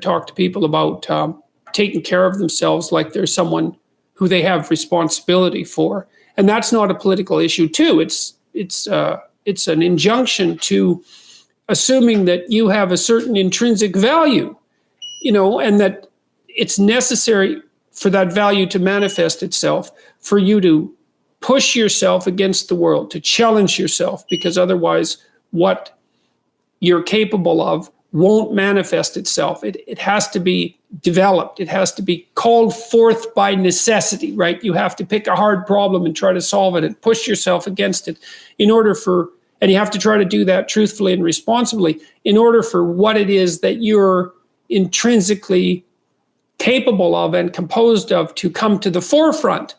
talk to people about taking care of themselves like there's someone who they have responsibility for. And that's not a political issue too. It's an injunction to assuming that you have a certain intrinsic value, and that it's necessary for that value to manifest itself, for you to push yourself against the world, to challenge yourself, because otherwise what you're capable of won't manifest itself. It has to be developed. It has to be called forth by necessity, right? You have to pick a hard problem and try to solve it and push yourself against it and you have to try to do that truthfully and responsibly in order for what it is that you're intrinsically capable of and composed of to come to the forefront.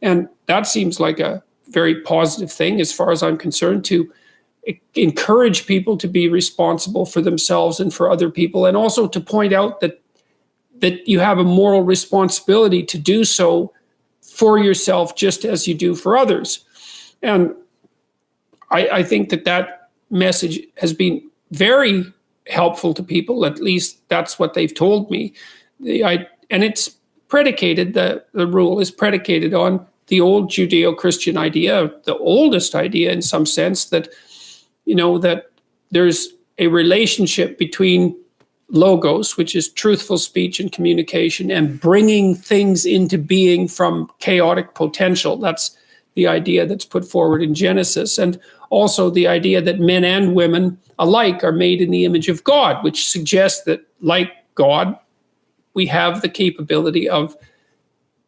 And that seems like a very positive thing as far as I'm concerned, to encourage people to be responsible for themselves and for other people, and also to point out that you have a moral responsibility to do so for yourself just as you do for others. And I think that message has been very helpful to people. At least that's what they've told me. And it's predicated, the rule is predicated on the old Judeo-Christian idea, the oldest idea in some sense, that there's a relationship between logos, which is truthful speech and communication, and bringing things into being from chaotic potential. That's the idea that's put forward in Genesis. And also the idea that men and women alike are made in the image of God, which suggests that, like God, we have the capability of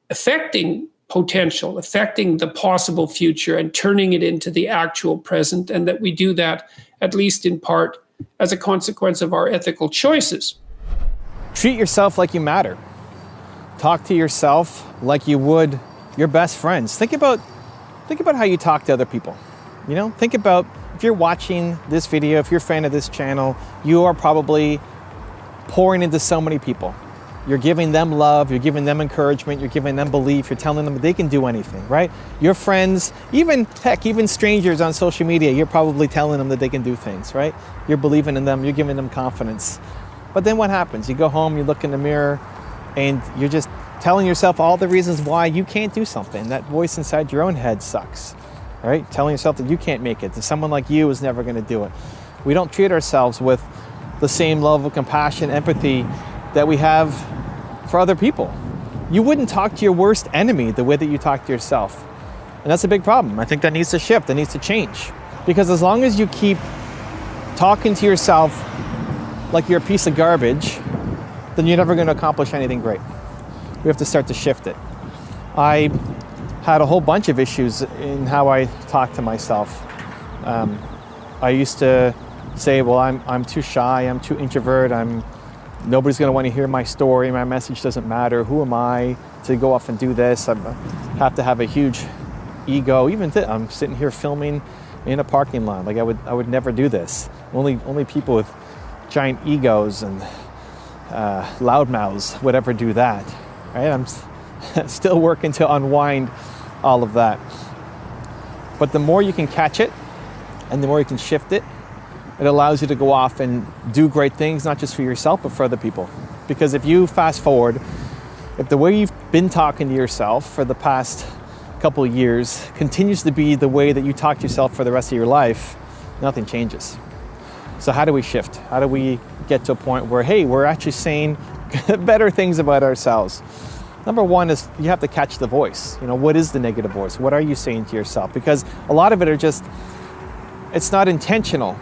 affecting potential, affecting the possible future and turning it into the actual present, and that we do that, at least in part, as a consequence of our ethical choices. Treat yourself like you matter. Talk to yourself like you would your best friends. Think about how you talk to other people. Think about, if you're watching this video, if you're a fan of this channel, you are probably pouring into so many people. You're giving them love, you're giving them encouragement, you're giving them belief, you're telling them they can do anything, right? Your friends, even strangers on social media, you're probably telling them that they can do things, right? You're believing in them, you're giving them confidence. But then what happens? You go home, you look in the mirror, and you're just telling yourself all the reasons why you can't do something. That voice inside your own head sucks, right? Telling yourself that you can't make it, that someone like you is never going to do it. We don't treat ourselves with the same level of compassion, empathy that we have for other people. You wouldn't talk to your worst enemy the way that you talk to yourself. And that's a big problem. I think that needs to shift, that needs to change. Because as long as you keep talking to yourself like you're a piece of garbage, then you're never going to accomplish anything great. We have to start to shift it. I had a whole bunch of issues in how I talk to myself. I used to say, well, I'm too shy, I'm too introvert, nobody's going to want to hear my story, my message doesn't matter, who am I to go off and do this? I have to have a huge ego. Even I'm sitting here filming in a parking lot. Like I would never do this. Only people with giant egos and loud mouths would ever do that. Right? I'm still working to unwind all of that. But the more you can catch it and the more you can shift it, it allows you to go off and do great things, not just for yourself, but for other people. Because if you fast forward, if the way you've been talking to yourself for the past couple of years continues to be the way that you talk to yourself for the rest of your life, nothing changes. So how do we shift? How do we get to a point where, hey, we're actually saying better things about ourselves? Number one is you have to catch the voice. What is the negative voice? What are you saying to yourself? Because a lot of it are just, it's not intentional.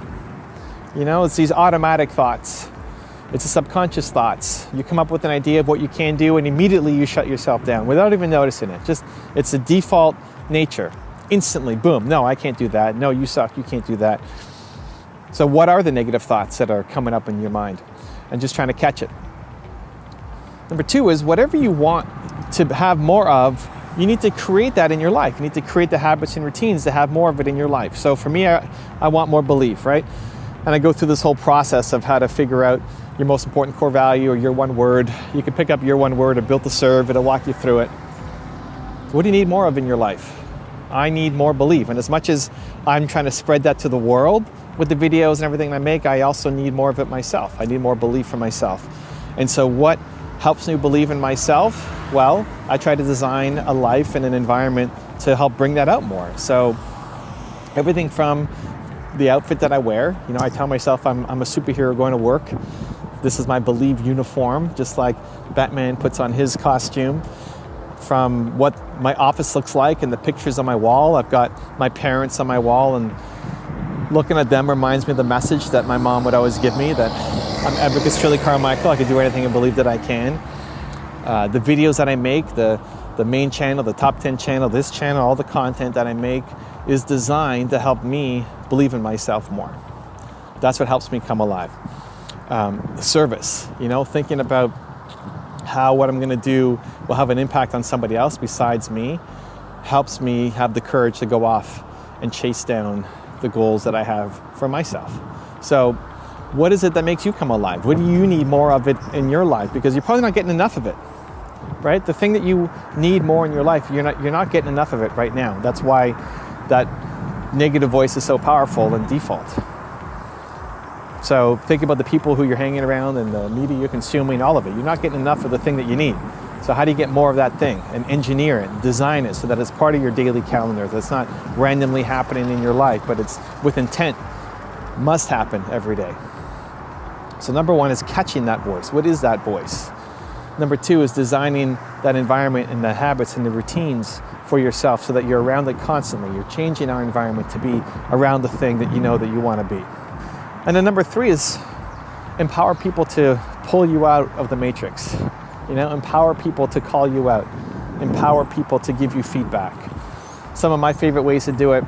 It's these automatic thoughts. It's the subconscious thoughts. You come up with an idea of what you can do and immediately you shut yourself down without even noticing it. It's a default nature. Instantly, boom, no, I can't do that. No, you suck, you can't do that. So what are the negative thoughts that are coming up in your mind? And just trying to catch it. Number two is whatever you want to have more of, you need to create that in your life. You need to create the habits and routines to have more of it in your life. So for me, I want more belief, right? And I go through this whole process of how to figure out your most important core value or your one word. You can pick up your one word or Built to Serve. It'll walk you through it. What do you need more of in your life? I need more belief. And as much as I'm trying to spread that to the world with the videos and everything I make, I also need more of it myself. I need more belief for myself. And so what helps me believe in myself? Well, I try to design a life and an environment to help bring that out more. So everything from the outfit that I wear, I tell myself I'm a superhero going to work. This is my believe uniform, just like Batman puts on his costume. From what my office looks like and the pictures on my wall, I've got my parents on my wall, and looking at them reminds me of the message that my mom would always give me, that I'm Advocate Shirley Carmichael, I can do anything and believe that I can. The videos that I make, the main channel, the top 10 channel, this channel, all the content that I make is designed to help me believe in myself more. That's what helps me come alive. Service, thinking about how what I'm going to do will have an impact on somebody else besides me, helps me have the courage to go off and chase down the goals that I have for myself. So what is it that makes you come alive? What do you need more of it in your life? Because you're probably not getting enough of it, right? The thing that you need more in your life, you're not getting enough of it right now. That's why that negative voice is so powerful and default. So think about the people who you're hanging around and the media you're consuming, all of it. You're not getting enough of the thing that you need. So how do you get more of that thing and engineer it, design it so that it's part of your daily calendar, that's not randomly happening in your life, but it's with intent, must happen every day. So number one is catching that voice. What is that voice? Number two is designing that environment and the habits and the routines for yourself so that you're around it constantly. You're changing our environment to be around the thing that you know that you want to be. And then number three is empower people to pull you out of the matrix. Empower people to call you out. Empower people to give you feedback. Some of my favorite ways to do it,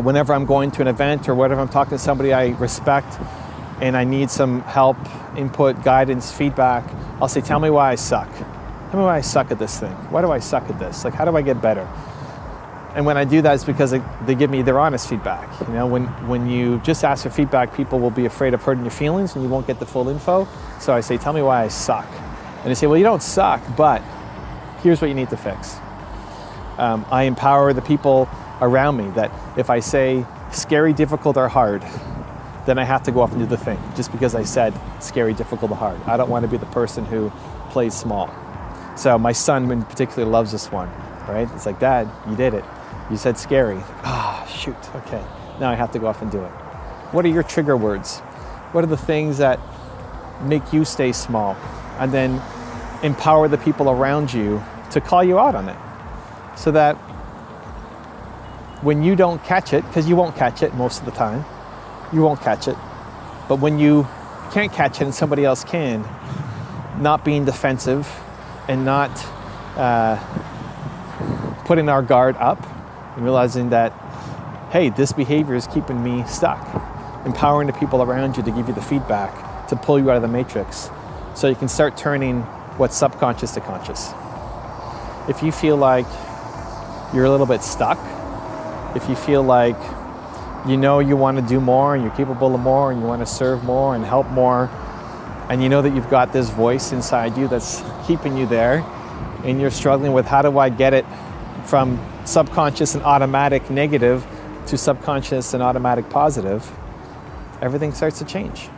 whenever I'm going to an event or whenever I'm talking to somebody I respect and I need some help, input, guidance, feedback, I'll say, tell me why I suck. Tell me why I suck at this thing. Why do I suck at this? How do I get better? And when I do that, it's because they give me their honest feedback. When you just ask for feedback, people will be afraid of hurting your feelings and you won't get the full info. So I say, tell me why I suck. And they say, well, you don't suck, but here's what you need to fix. I empower the people around me that if I say scary, difficult, or hard, then I have to go off and do the thing just because I said scary, difficult, or hard. I don't want to be the person who plays small. So my son in particular loves this one, right? It's like, Dad, you did it. You said scary. Shoot, okay. Now I have to go off and do it. What are your trigger words? What are the things that make you stay small? And then empower the people around you to call you out on it. So that when you don't catch it, because you won't catch it most of the time, you won't catch it. But when you can't catch it and somebody else can, not being defensive and not putting our guard up and realizing that, hey, this behavior is keeping me stuck. Empowering the people around you to give you the feedback, to pull you out of the matrix, so you can start turning what's subconscious to conscious. If you feel like you're a little bit stuck, if you feel like you want to do more and you're capable of more and you want to serve more and help more, and you know that you've got this voice inside you that's keeping you there, and you're struggling with how do I get it from subconscious and automatic negative to subconscious and automatic positive, everything starts to change.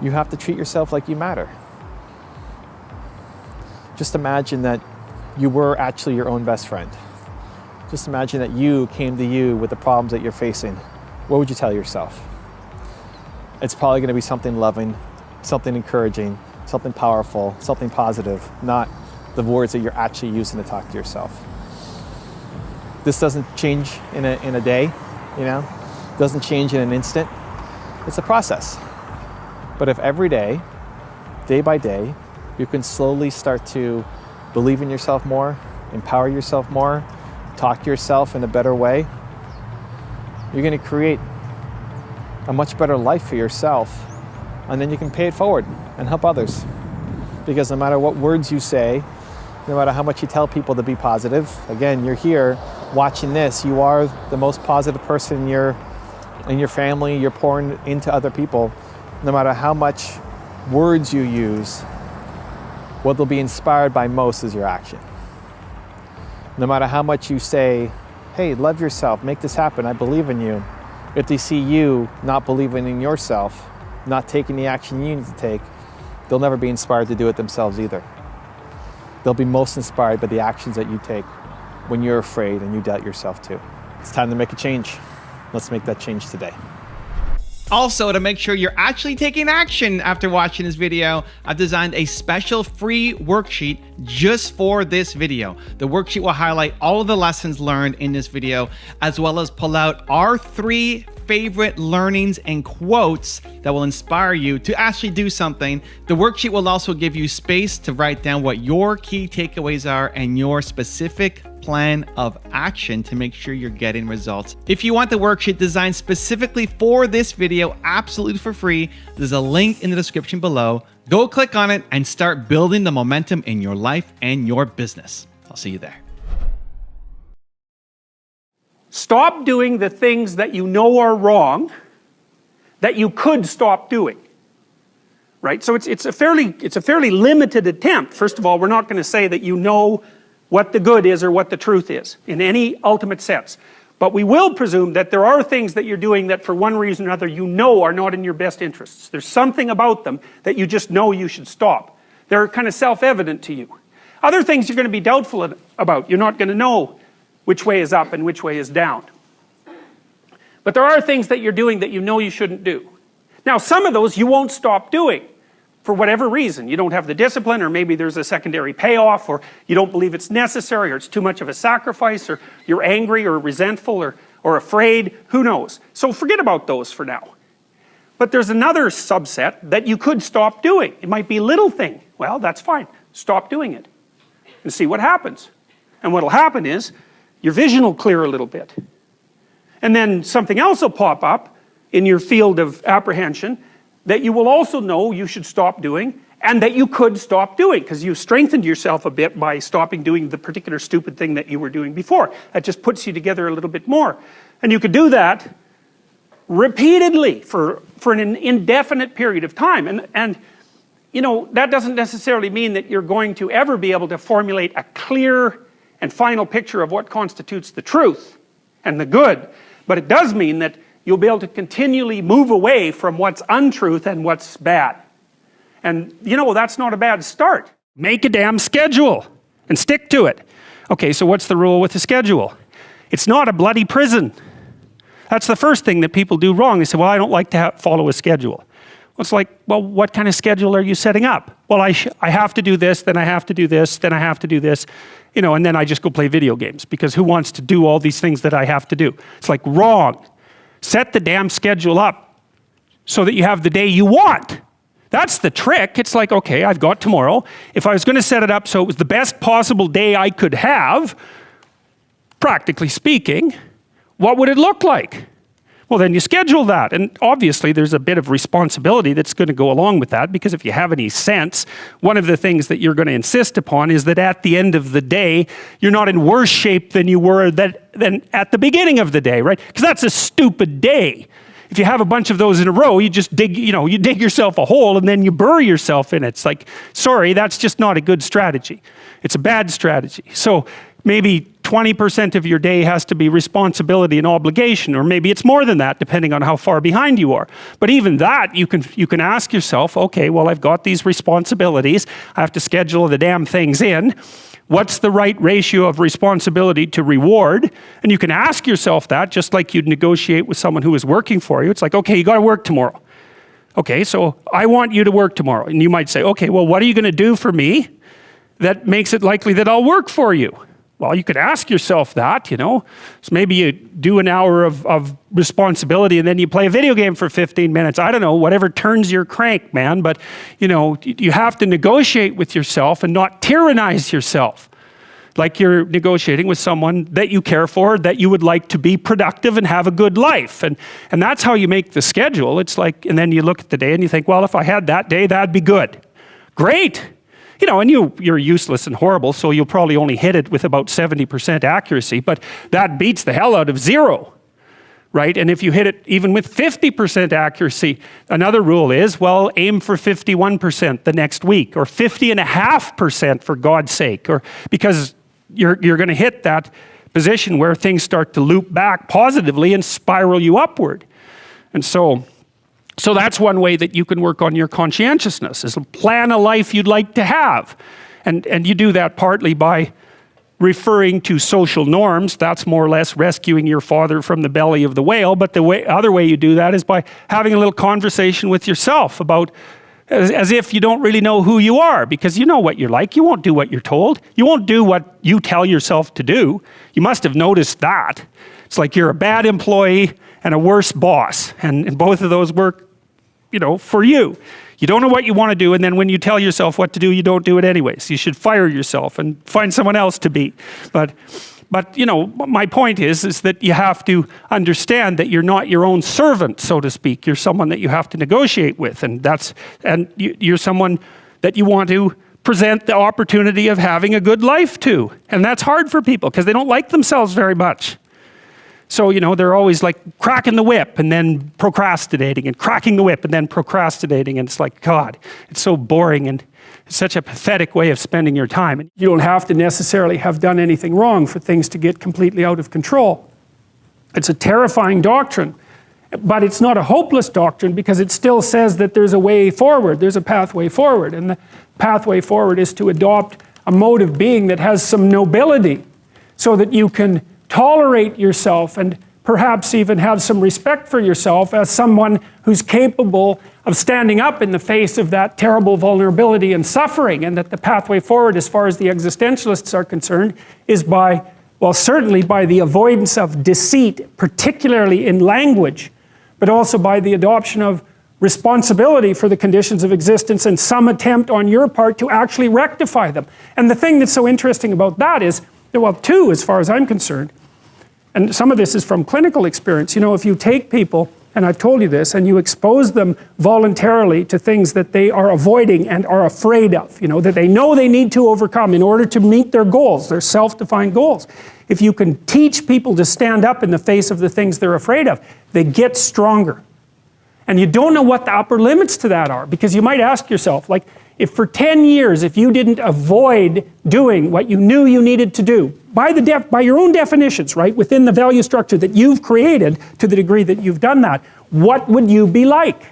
You have to treat yourself like you matter. Just imagine that you were actually your own best friend. Just imagine that you came to you with the problems that you're facing. What would you tell yourself? It's probably going to be something loving, something encouraging, something powerful, something positive, not the words that you're actually using to talk to yourself. This doesn't change in a day, It doesn't change in an instant. It's a process. But if every day, day by day, you can slowly start to believe in yourself more, empower yourself more, talk to yourself in a better way, you're going to create a much better life for yourself, and then you can pay it forward and help others. Because no matter what words you say, no matter how much you tell people to be positive, again, you're here watching this, you are the most positive person in your family, you're pouring into other people. No matter how much words you use, what they'll be inspired by most is your action. No matter how much you say, hey, love yourself, make this happen, I believe in you, if they see you not believing in yourself, not taking the action you need to take, they'll never be inspired to do it themselves either. They'll be most inspired by the actions that you take when you're afraid and you doubt yourself too. It's time to make a change. Let's make that change today. Also, to make sure you're actually taking action after watching this video, I've designed a special free worksheet just for this video. The worksheet will highlight all of the lessons learned in this video, as well as pull out our 3 favorite learnings and quotes that will inspire you to actually do something. The worksheet will also give you space to write down what your key takeaways are and your specific plan of action to make sure you're getting results. If you want the worksheet designed specifically for this video, absolutely for free, there's a link in the description below. Go click on it and start building the momentum in your life and your business. I'll see you there. Stop doing the things that you know are wrong that you could stop doing. Right? So it's a fairly limited attempt. First of all, we're not going to say that you know what the good is or what the truth is in any ultimate sense. But we will presume that there are things that you're doing that for one reason or another you know are not in your best interests. There's something about them that you just know you should stop. They're kind of self-evident to you. Other things you're going to be doubtful about. You're not going to know which way is up and which way is down. But there are things that you're doing that you know you shouldn't do. Now, some of those you won't stop doing for whatever reason. You don't have the discipline, or maybe there's a secondary payoff, or you don't believe it's necessary, or it's too much of a sacrifice, or you're angry or resentful or afraid. Who knows? So forget about those for now. But there's another subset that you could stop doing. It might be a little thing. Well, that's fine. Stop doing it and see what happens. And what will happen is your vision will clear a little bit. And then something else will pop up in your field of apprehension that you will also know you should stop doing, and that you could stop doing, because you've strengthened yourself a bit by stopping doing the particular stupid thing that you were doing before. That just puts you together a little bit more. And you could do that repeatedly for an indefinite period of time. And you know, that doesn't necessarily mean that you're going to ever be able to formulate a clear and final picture of what constitutes the truth and the good. But it does mean that you'll be able to continually move away from what's untruth and what's bad. And you know, that's not a bad start. Make a damn schedule and stick to it. Okay, so what's the rule with the schedule? It's not a bloody prison. That's the first thing that people do wrong. They say, well, I don't like to follow a schedule. Well, it's like, well, what kind of schedule are you setting up? Well, I have to do this, then I have to do this, then I have to do this, you know, and then I just go play video games, because who wants to do all these things that I have to do? It's like, wrong. Set the damn schedule up so that you have the day you want. That's the trick. It's like, okay, I've got tomorrow. If I was going to set it up so it was the best possible day I could have, practically speaking, what would it look like? Well, then you schedule that. And obviously there's a bit of responsibility that's going to go along with that, because if you have any sense, one of the things that you're going to insist upon is that at the end of the day, you're not in worse shape than you were than at the beginning of the day, right? Because that's a stupid day. If you have a bunch of those in a row, you just dig, you dig yourself a hole and then you bury yourself in it. It's like, sorry, that's just not a good strategy. It's a bad strategy. So maybe 20% of your day has to be responsibility and obligation, or maybe it's more than that, depending on how far behind you are. But even that, you can ask yourself, okay, well, I've got these responsibilities. I have to schedule the damn things in. What's the right ratio of responsibility to reward? And you can ask yourself that, just like you'd negotiate with someone who is working for you. It's like, okay, you got to work tomorrow. Okay, so I want you to work tomorrow. And you might say, okay, well, what are you going to do for me that makes it likely that I'll work for you? Well, you could ask yourself that, you know. So maybe you do an hour of responsibility and then you play a video game for 15 minutes. I don't know, whatever turns your crank, man. But, you know, you have to negotiate with yourself and not tyrannize yourself. Like you're negotiating with someone that you care for, that you would like to be productive and have a good life. And that's how you make the schedule. It's like, and then you look at the day and you think, well, if I had that day, that'd be good. Great. You know, and you're useless and horrible, so you'll probably only hit it with about 70% accuracy, but that beats the hell out of 0, right? And if you hit it even with 50% accuracy, another rule is, well, aim for 51% the next week, or 50.5% for God's sake, or because you're going to hit that position where things start to loop back positively and spiral you upward. And so So that's one way that you can work on your conscientiousness, is plan a life you'd like to have. And you do that partly by referring to social norms. That's more or less rescuing your father from the belly of the whale. But the other way you do that is by having a little conversation with yourself about, as if you don't really know who you are, because you know what you're like. You won't do what you're told. You won't do what you tell yourself to do. You must have noticed that. It's like you're a bad employee and a worse boss. And both of those work, for you. You don't know what you want to do, and then when you tell yourself what to do, you don't do it anyways. You should fire yourself and find someone else to be. But my point is that you have to understand that you're not your own servant, so to speak. You're someone that you have to negotiate with, and you're someone that you want to present the opportunity of having a good life to. And that's hard for people because they don't like themselves very much. So, they're always like cracking the whip and then procrastinating, and cracking the whip and then procrastinating. And it's like, God, it's so boring, and it's such a pathetic way of spending your time. And you don't have to necessarily have done anything wrong for things to get completely out of control. It's a terrifying doctrine, but it's not a hopeless doctrine, because it still says that there's a way forward, there's a pathway forward. And the pathway forward is to adopt a mode of being that has some nobility, so that you can tolerate yourself and perhaps even have some respect for yourself as someone who's capable of standing up in the face of that terrible vulnerability and suffering. And that the pathway forward, as far as the existentialists are concerned, is certainly by the avoidance of deceit, particularly in language, but also by the adoption of responsibility for the conditions of existence and some attempt on your part to actually rectify them. And the thing that's so interesting about that is, two, as far as I'm concerned, and some of this is from clinical experience. If you take people, and I've told you this, and you expose them voluntarily to things that they are avoiding and are afraid of, that they know they need to overcome in order to meet their goals, their self-defined goals. If you can teach people to stand up in the face of the things they're afraid of, they get stronger. And you don't know what the upper limits to that are, because you might ask yourself, like, if for 10 years, if you didn't avoid doing what you knew you needed to do, by your own definitions, right, within the value structure that you've created, to the degree that you've done that, what would you be like?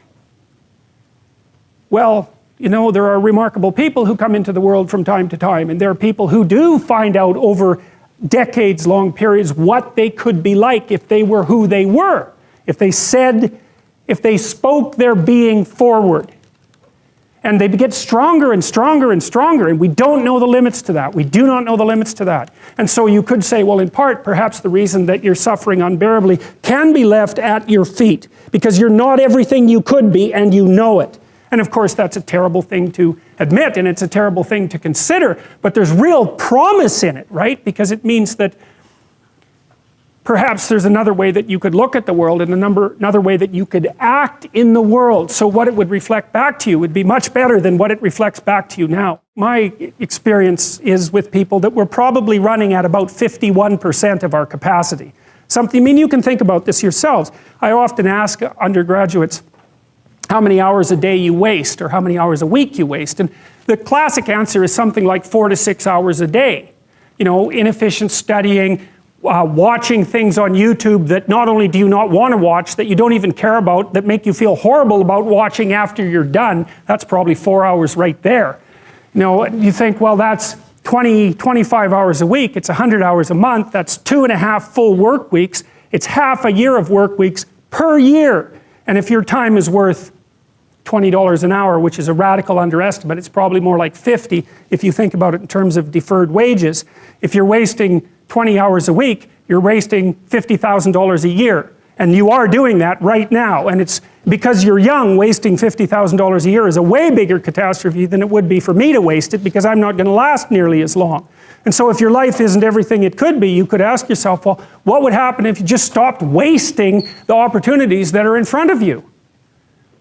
Well, there are remarkable people who come into the world from time to time, and there are people who do find out over decades-long periods what they could be like if they were who they were, if they spoke their being forward. And they get stronger and stronger and stronger, and we don't know the limits to that. We do not know the limits to that. And so you could say, well, in part, perhaps the reason that you're suffering unbearably can be left at your feet, because you're not everything you could be, and you know it. And of course, that's a terrible thing to admit, and it's a terrible thing to consider, but there's real promise in it, right? Because it means that perhaps there's another way that you could look at the world, and another way that you could act in the world. So what it would reflect back to you would be much better than what it reflects back to you now. My experience is with people that we're probably running at about 51% of our capacity. You can think about this yourselves. I often ask undergraduates how many hours a day you waste, or how many hours a week you waste. And the classic answer is something like 4 to 6 hours a day. Inefficient studying, watching things on YouTube that not only do you not want to watch, that you don't even care about, that make you feel horrible about watching after you're done. That's probably 4 hours right there. You think, well, that's 25 hours a week. It's 100 hours a month. That's 2.5 full work weeks. It's half a year of work weeks per year. And if your time is worth $20 an hour, which is a radical underestimate, it's probably more like 50 if you think about it in terms of deferred wages. If you're wasting 20 hours a week, you're wasting $50,000 a year. And you are doing that right now. And it's because you're young, wasting $50,000 a year is a way bigger catastrophe than it would be for me to waste it, because I'm not going to last nearly as long. And so if your life isn't everything it could be, you could ask yourself, well, what would happen if you just stopped wasting the opportunities that are in front of you?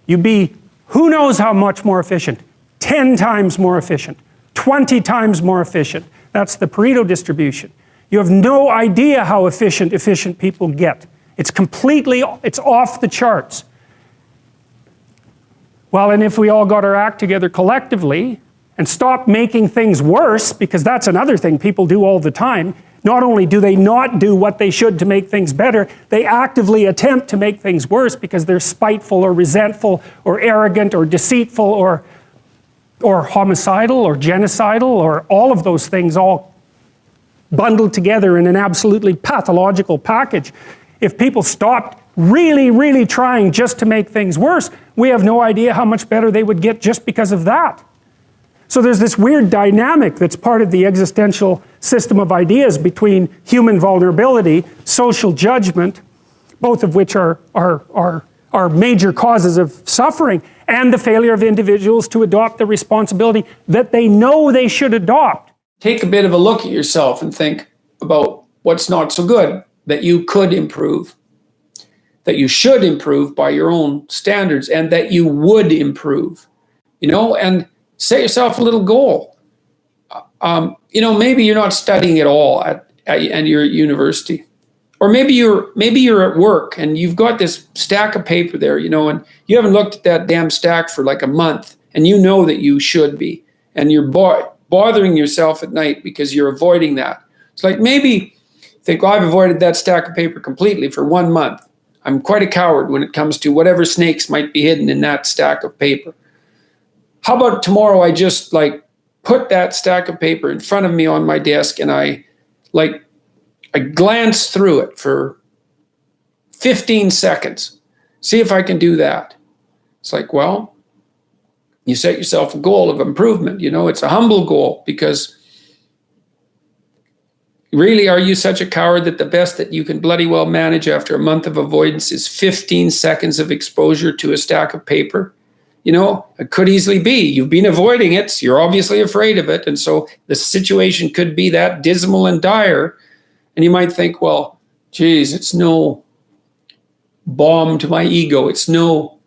You'd be who knows how much more efficient, 10 times more efficient, 20 times more efficient. That's the Pareto distribution. You have no idea how efficient people get. It's off the charts. Well, and if we all got our act together collectively and stopped making things worse, because that's another thing people do all the time, Not only do they not do what they should to make things better, they actively attempt to make things worse because they're spiteful or resentful or arrogant or deceitful or homicidal or genocidal or all of those things all bundled together in an absolutely pathological package. If people stopped really, really trying just to make things worse, we have no idea how much better they would get just because of that. So there's this weird dynamic that's part of the existential system of ideas between human vulnerability, social judgment, both of which are major causes of suffering, and the failure of individuals to adopt the responsibility that they know they should adopt. Take a bit of a look at yourself and think about what's not so good that you could improve, that you should improve by your own standards, and that you would improve, and set yourself a little goal. Maybe you're not studying at all at your university, or maybe you're at work and you've got this stack of paper there, and you haven't looked at that damn stack for like a month, and you know that you should be, and you're bothering yourself at night because you're avoiding that. It's like maybe think, well, I've avoided that stack of paper completely for 1 month. I'm quite a coward when it comes to whatever snakes might be hidden in that stack of paper. How about tomorrow I just put that stack of paper in front of me on my desk and I glance through it for 15 seconds. See if I can do that. It's like, well, you set yourself a goal of improvement. It's a humble goal because really, are you such a coward that the best that you can bloody well manage after a month of avoidance is 15 seconds of exposure to a stack of paper? It could easily be. You've been avoiding it. So you're obviously afraid of it. And so the situation could be that dismal and dire. And you might think, well, geez, it's no balm to my ego. It's not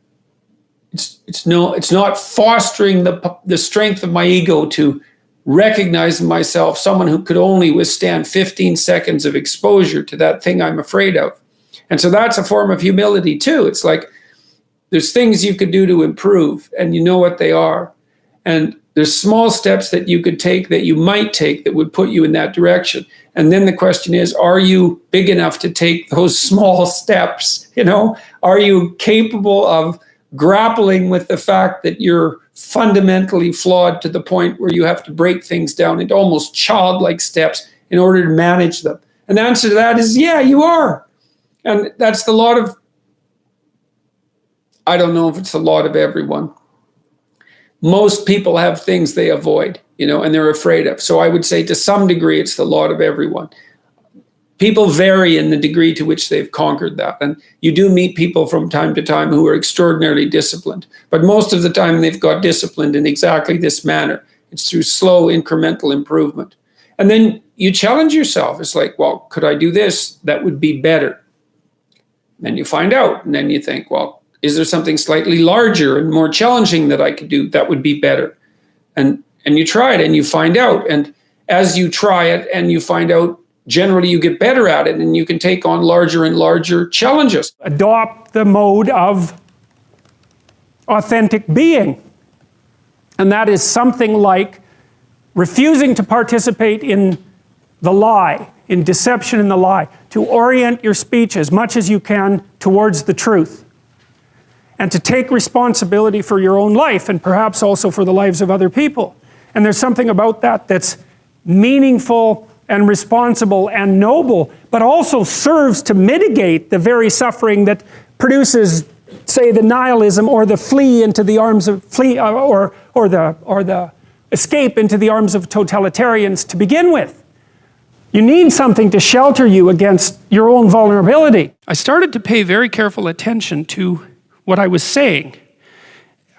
fostering the strength of my ego to recognize in myself someone who could only withstand 15 seconds of exposure to that thing I'm afraid of. And so that's a form of humility too. It's like, there's things you could do to improve, and you know what they are. And there's small steps that you could take, that you might take, that would put you in that direction. And then the question is, are you big enough to take those small steps? Are you capable of grappling with the fact that you're fundamentally flawed to the point where you have to break things down into almost childlike steps in order to manage them? And the answer to that is, yeah, you are. And that's the lot of, I don't know if it's the lot of everyone. Most people have things they avoid, and they're afraid of. So I would say to some degree, it's the lot of everyone. People vary in the degree to which they've conquered that. And you do meet people from time to time who are extraordinarily disciplined. But most of the time, they've got disciplined in exactly this manner. It's through slow incremental improvement. And then you challenge yourself. It's like, well, could I do this? That would be better. Then you find out. And then you think, well, is there something slightly larger and more challenging that I could do that would be better? And you try it and you find out. And as you try it and you find out, generally you get better at it and you can take on larger and larger challenges. Adopt the mode of authentic being. And that is something like refusing to participate in the lie, in deception in the lie, to orient your speech as much as you can towards the truth. And to take responsibility for your own life and perhaps also for the lives of other people. And there's something about that that's meaningful and responsible and noble, but also serves to mitigate the very suffering that produces, say, the nihilism or the flee into the arms of or the escape into the arms of totalitarians to begin with. You need something to shelter you against your own vulnerability. I started to pay very careful attention to what I was saying.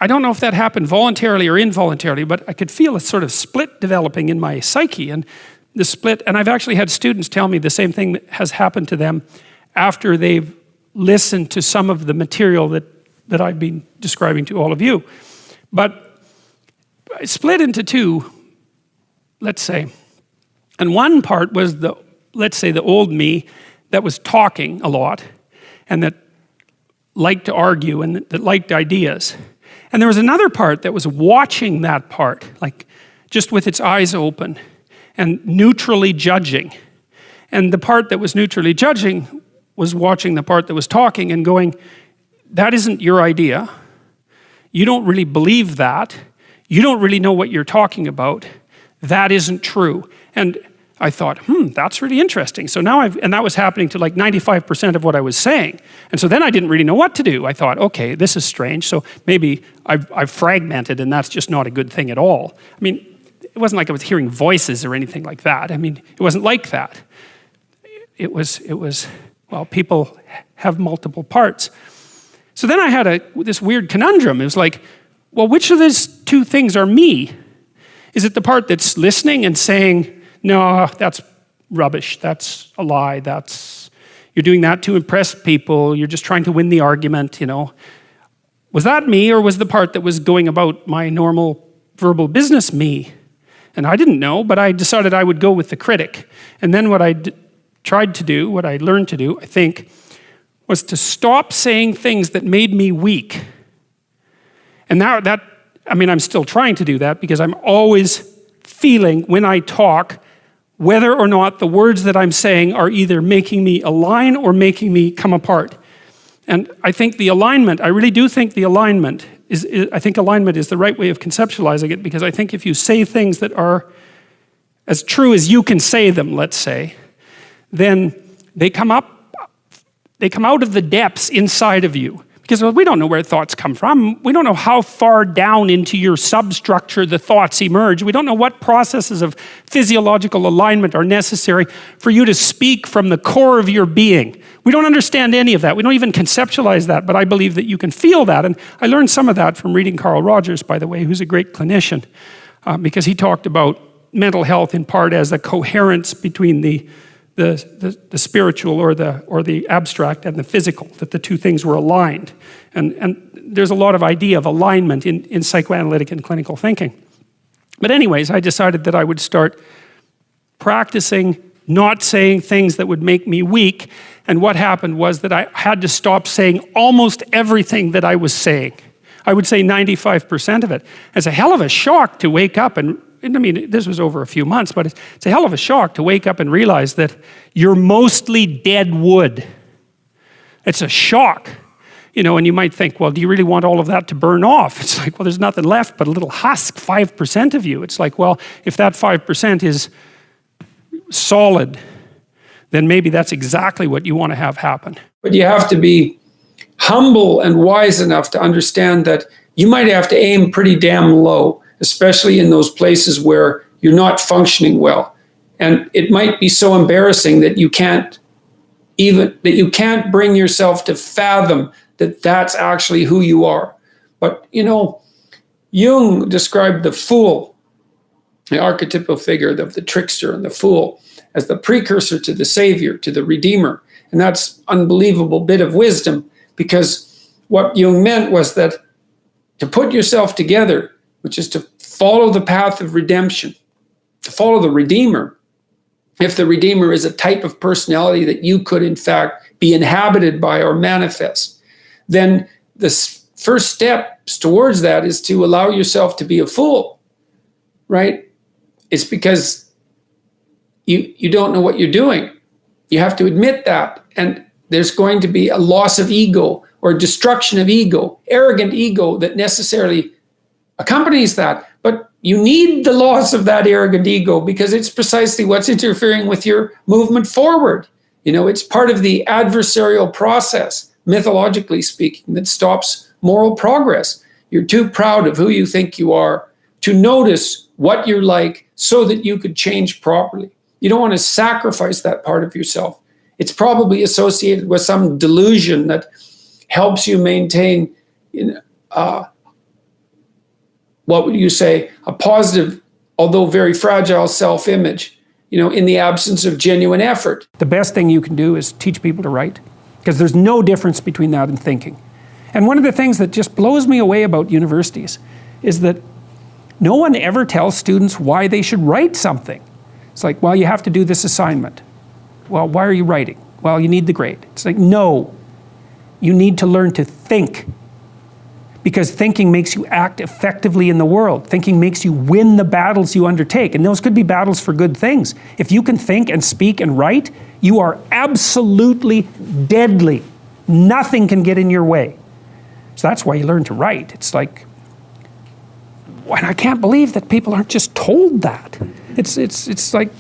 I don't know if that happened voluntarily or involuntarily, but I could feel a sort of split developing in my psyche. And the split, and I've actually had students tell me the same thing that has happened to them after they've listened to some of the material that I've been describing to all of you. But I split into two, let's say. And one part was let's say the old me that was talking a lot and that liked to argue and that liked ideas. And there was another part that was watching that part, like just with its eyes open and neutrally judging. And the part that was neutrally judging was watching the part that was talking and going, that isn't your idea. You don't really believe that. You don't really know what you're talking about. That isn't true. And I thought, that's really interesting. So now and that was happening to like 95% of what I was saying. And so then I didn't really know what to do. I thought, okay, this is strange. So maybe I've fragmented, and that's just not a good thing at all. I mean, it wasn't like I was hearing voices or anything like that. I mean, it wasn't like that. It was, well, people have multiple parts. So then I had this weird conundrum. It was like, well, which of these two things are me? Is it the part that's listening and saying, no, that's rubbish, that's a lie, you're doing that to impress people, you're just trying to win the argument, Was that me, or was the part that was going about my normal verbal business me? And I didn't know, but I decided I would go with the critic. And then what I tried to do, what I learned to do, I think, was to stop saying things that made me weak. And now I'm still trying to do that, because I'm always feeling when I talk whether or not the words that I'm saying are either making me align or making me come apart. And I think the alignment, I really do think the alignment alignment is the right way of conceptualizing it, because I think if you say things that are as true as you can say them, let's say, then they come out of the depths inside of you. Because we don't know where thoughts come from. We don't know how far down into your substructure the thoughts emerge. We don't know what processes of physiological alignment are necessary for you to speak from the core of your being. We don't understand any of that. We don't even conceptualize that, but I believe that you can feel that. And I learned some of that from reading Carl Rogers, by the way, who's a great clinician, because he talked about mental health in part as the coherence between the spiritual or the abstract and the physical, that the two things were aligned. And there's a lot of idea of alignment in psychoanalytic and clinical thinking. But anyways, I decided that I would start practicing not saying things that would make me weak. And what happened was that I had to stop saying almost everything that I was saying. I would say 95% of it. It's a hell of a shock to wake up and this was over a few months, but it's a hell of a shock to wake up and realize that you're mostly dead wood. It's a shock, and you might think, well, do you really want all of that to burn off? It's like, well, there's nothing left but a little husk, 5% of you. It's like, well, if that 5% is solid, then maybe that's exactly what you want to have happen. But you have to be humble and wise enough to understand that you might have to aim pretty damn low, especially in those places where you're not functioning well. And it might be so embarrassing that you can't bring yourself to fathom that that's actually who you are. But, Jung described the fool, the archetypal figure of the trickster and the fool, as the precursor to the savior, to the redeemer. And that's an unbelievable bit of wisdom, because what Jung meant was that to put yourself together, which is to follow the path of redemption, to follow the Redeemer. If the Redeemer is a type of personality that you could, in fact, be inhabited by or manifest, then the first steps towards that is to allow yourself to be a fool, right? It's because you don't know what you're doing. You have to admit that. And there's going to be a loss of ego or destruction of ego, arrogant ego that necessarily accompanies that. But you need the loss of that arrogant ego, because it's precisely what's interfering with your movement forward. It's part of the adversarial process, mythologically speaking, that stops moral progress. You're too proud of who you think you are to notice what you're like so that you could change properly. You don't want to sacrifice that part of yourself. It's probably associated with some delusion that helps you maintain what would you say, a positive, although very fragile self-image, in the absence of genuine effort. The best thing you can do is teach people to write, because there's no difference between that and thinking. And one of the things that just blows me away about universities is that no one ever tells students why they should write something. It's like, well, you have to do this assignment. Well, why are you writing? Well, you need the grade. It's like, no, you need to learn to think. Because thinking makes you act effectively in the world. Thinking makes you win the battles you undertake. And those could be battles for good things. If you can think and speak and write, you are absolutely deadly. Nothing can get in your way. So that's why you learn to write. It's like, and I can't believe that people aren't just told that. It's like,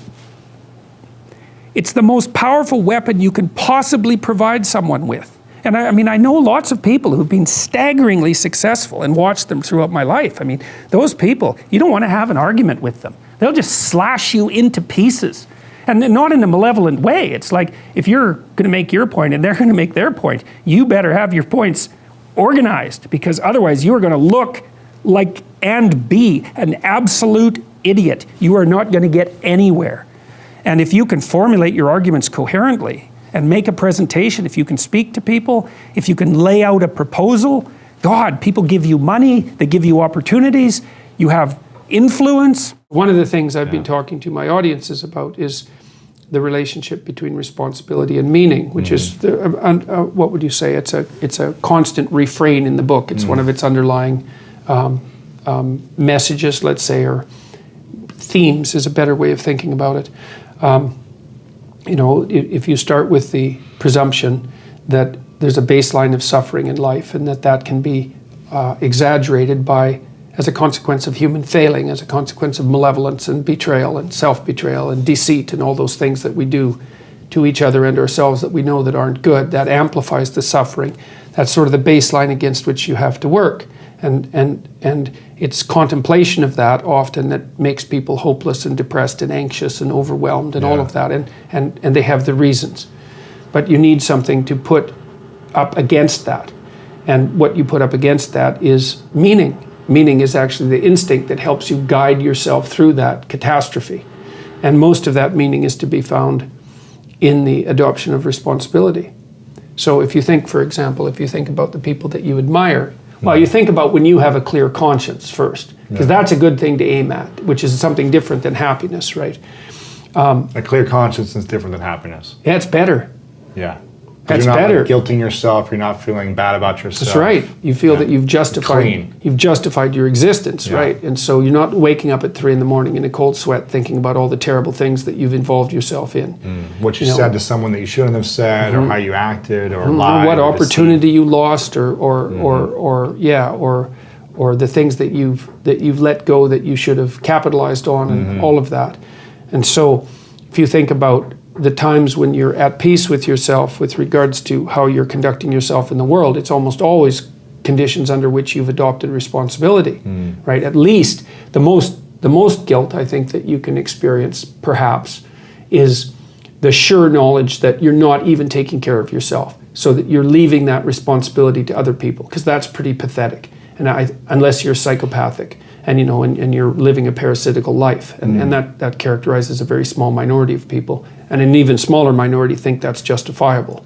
it's the most powerful weapon you can possibly provide someone with. And I mean, I know lots of people who've been staggeringly successful and watched them throughout my life. I mean, those people, you don't want to have an argument with them. They'll just slash you into pieces. And not in a malevolent way. It's like, if you're going to make your point and they're going to make their point, you better have your points organized, because otherwise you are going to look like and be an absolute idiot. You are not going to get anywhere. And if you can formulate your arguments coherently and make a presentation, if you can speak to people, if you can lay out a proposal, God, people give you money, they give you opportunities, you have influence. One of the things I've been talking to my audiences about is the relationship between responsibility and meaning, which is, what would you say? It's a constant refrain in the book. It's one of its underlying messages, let's say, or themes is a better way of thinking about it. You know, if you start with the presumption that there's a baseline of suffering in life and that can be exaggerated as a consequence of human failing, as a consequence of malevolence and betrayal and self-betrayal and deceit and all those things that we do to each other and ourselves that we know that aren't good, that amplifies the suffering. That's sort of the baseline against which you have to work. And it's contemplation of that often that makes people hopeless and depressed and anxious and overwhelmed and all of that. And they have the reasons. But you need something to put up against that. And what you put up against that is meaning. Meaning is actually the instinct that helps you guide yourself through that catastrophe. And most of that meaning is to be found in the adoption of responsibility. So if you think, for example, if you think about the people that you admire, well, you think about when you have a clear conscience first, because that's a good thing to aim at, which is something different than happiness, right? A clear conscience is different than happiness. Yeah, it's better. Yeah. That's you're not better. Like guilting yourself. You're not feeling bad about yourself. That's right. You feel that you've justified your existence, right? And so you're not waking up at 3 a.m. in a cold sweat thinking about all the terrible things that you've involved yourself in. What you said to someone that you shouldn't have said, or how you acted, or lied, what or opportunity you lost, or the things that you've let go that you should have capitalized on, and all of that. And so, if you think about the times when you're at peace with yourself with regards to how you're conducting yourself in the world, it's almost always conditions under which you've adopted responsibility, right? At least the most guilt I think that you can experience perhaps is the sure knowledge that you're not even taking care of yourself, so that you're leaving that responsibility to other people, because that's pretty pathetic. And unless you're psychopathic and you're living a parasitical life, and that characterizes a very small minority of people, and an even smaller minority think that's justifiable.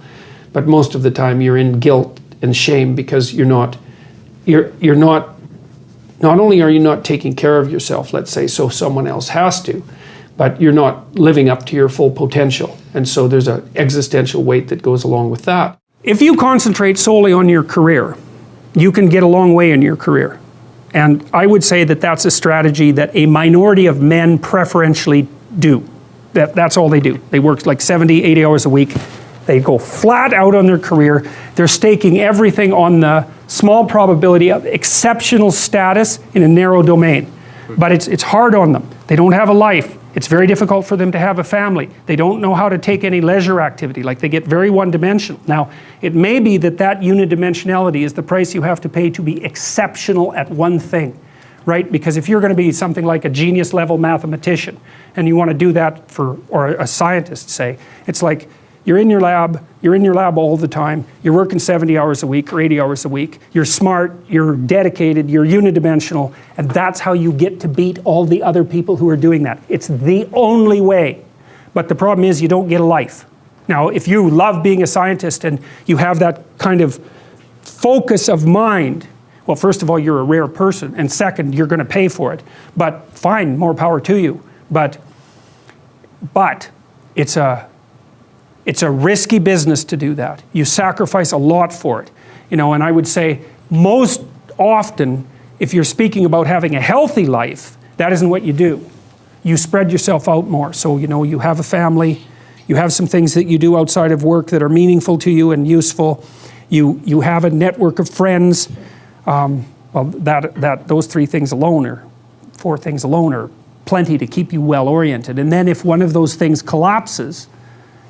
But most of the time you're in guilt and shame because you're not only are you not taking care of yourself, let's say, so someone else has to, but you're not living up to your full potential. And so there's an existential weight that goes along with that. If you concentrate solely on your career, you can get a long way in your career. And I would say that that's a strategy that a minority of men preferentially do. That's all they do. They work like 70, 80 hours a week. They go flat out on their career. They're staking everything on the small probability of exceptional status in a narrow domain. But it's hard on them. They don't have a life. It's very difficult for them to have a family. They don't know how to take any leisure activity. Like, they get very one-dimensional. Now, it may be that unidimensionality is the price you have to pay to be exceptional at one thing, right? Because if you're going to be something like a genius-level mathematician, and you want to do that or a scientist, say, it's like you're in your lab all the time, you're working 70 hours a week or 80 hours a week, you're smart, you're dedicated, you're unidimensional, and that's how you get to beat all the other people who are doing that. It's the only way. But the problem is you don't get a life. Now, if you love being a scientist and you have that kind of focus of mind, well, first of all, you're a rare person, and second, you're going to pay for it. But fine, more power to you. But it's a risky business to do that. You sacrifice a lot for it. And I would say most often, if you're speaking about having a healthy life, that isn't what you do. You spread yourself out more. So, you know, you have a family, you have some things that you do outside of work that are meaningful to you and useful. You have a network of friends. Well, those 3 things alone, or 4 things alone, are plenty to keep you well oriented. And then if one of those things collapses,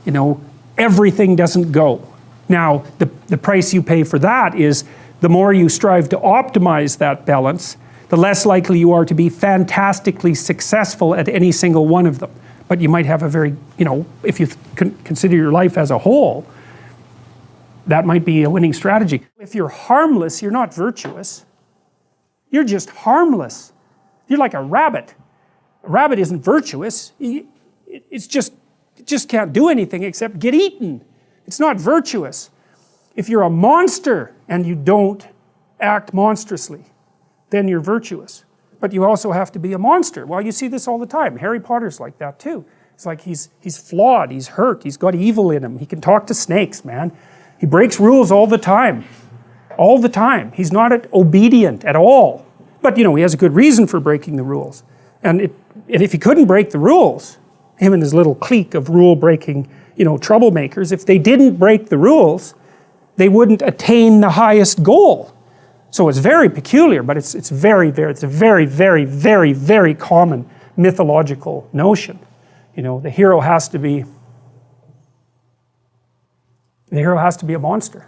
you know, everything doesn't go. Now, the price you pay for that is the more you strive to optimize that balance, the less likely you are to be fantastically successful at any single one of them. But you might have a very, you know, if you consider your life as a whole, that might be a winning strategy. If you're harmless, you're not virtuous. You're just harmless. You're like a rabbit. A rabbit isn't virtuous. It just can't do anything except get eaten. It's not virtuous. If you're a monster and you don't act monstrously, then you're virtuous. But you also have to be a monster. Well, you see this all the time. Harry Potter's like that too. It's like he's flawed, he's hurt, he's got evil in him. He can talk to snakes, man. He breaks rules all the time. All the time. He's not obedient at all. But, you know, he has a good reason for breaking the rules. And if he couldn't break the rules, him and his little clique of rule-breaking, you know, troublemakers, if they didn't break the rules, they wouldn't attain the highest goal. So it's very peculiar, but it's a very, very common mythological notion. You know, the hero has to be a monster,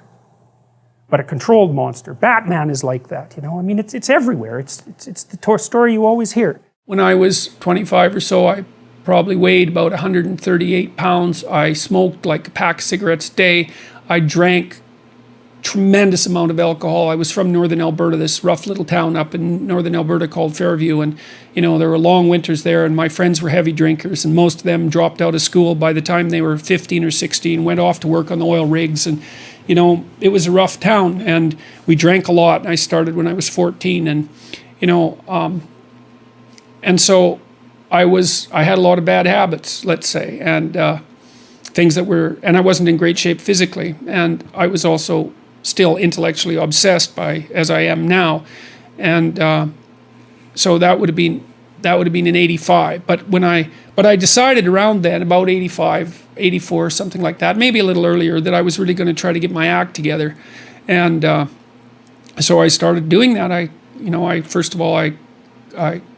but a controlled monster. Batman is like that, you know. I mean, it's everywhere. It's the story you always hear. When I was 25 or so, I probably weighed about 138 pounds. I smoked like a pack of cigarettes a day. I drank tremendous amount of alcohol. I was from northern Alberta, this rough little town up in northern Alberta called Fairview, and you know, there were long winters there, and my friends were heavy drinkers, and most of them dropped out of school by the time they were 15 or 16, went off to work on the oil rigs, and you know, it was a rough town, and we drank a lot. And I started when I was 14, and you know, and so I had a lot of bad habits, let's say, and things that were, and I wasn't in great shape physically, and I was also still intellectually obsessed by, as I am now, and so that would have been in 85. But I decided around then, about 85, 84, something like that, maybe a little earlier, that I was really going to try to get my act together, and so I started doing that. First of all I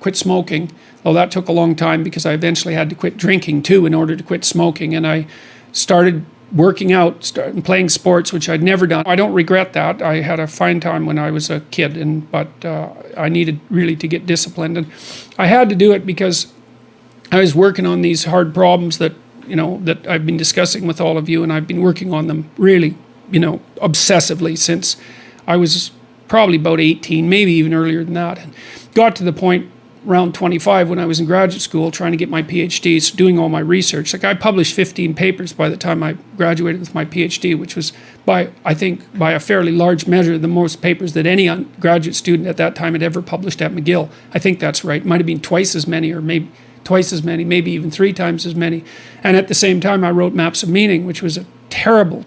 quit smoking. Well, that took a long time because I eventually had to quit drinking too in order to quit smoking, and I started working out, started playing sports, which I'd never done. I don't regret that. I had a fine time when I was a kid, but I needed really to get disciplined, and I had to do it because I was working on these hard problems that I've been discussing with all of you, and I've been working on them really, obsessively since I was probably about 18, maybe even earlier than that, and got to the point around 25 when I was in graduate school trying to get my PhD, so doing all my research. Like, I published 15 papers by the time I graduated with my PhD, which was by a fairly large measure the most papers that any graduate student at that time had ever published at McGill. I think that's right. It might have been twice as many, or maybe twice as many, maybe even 3 times as many. And at the same time, I wrote Maps of Meaning, which was a terribly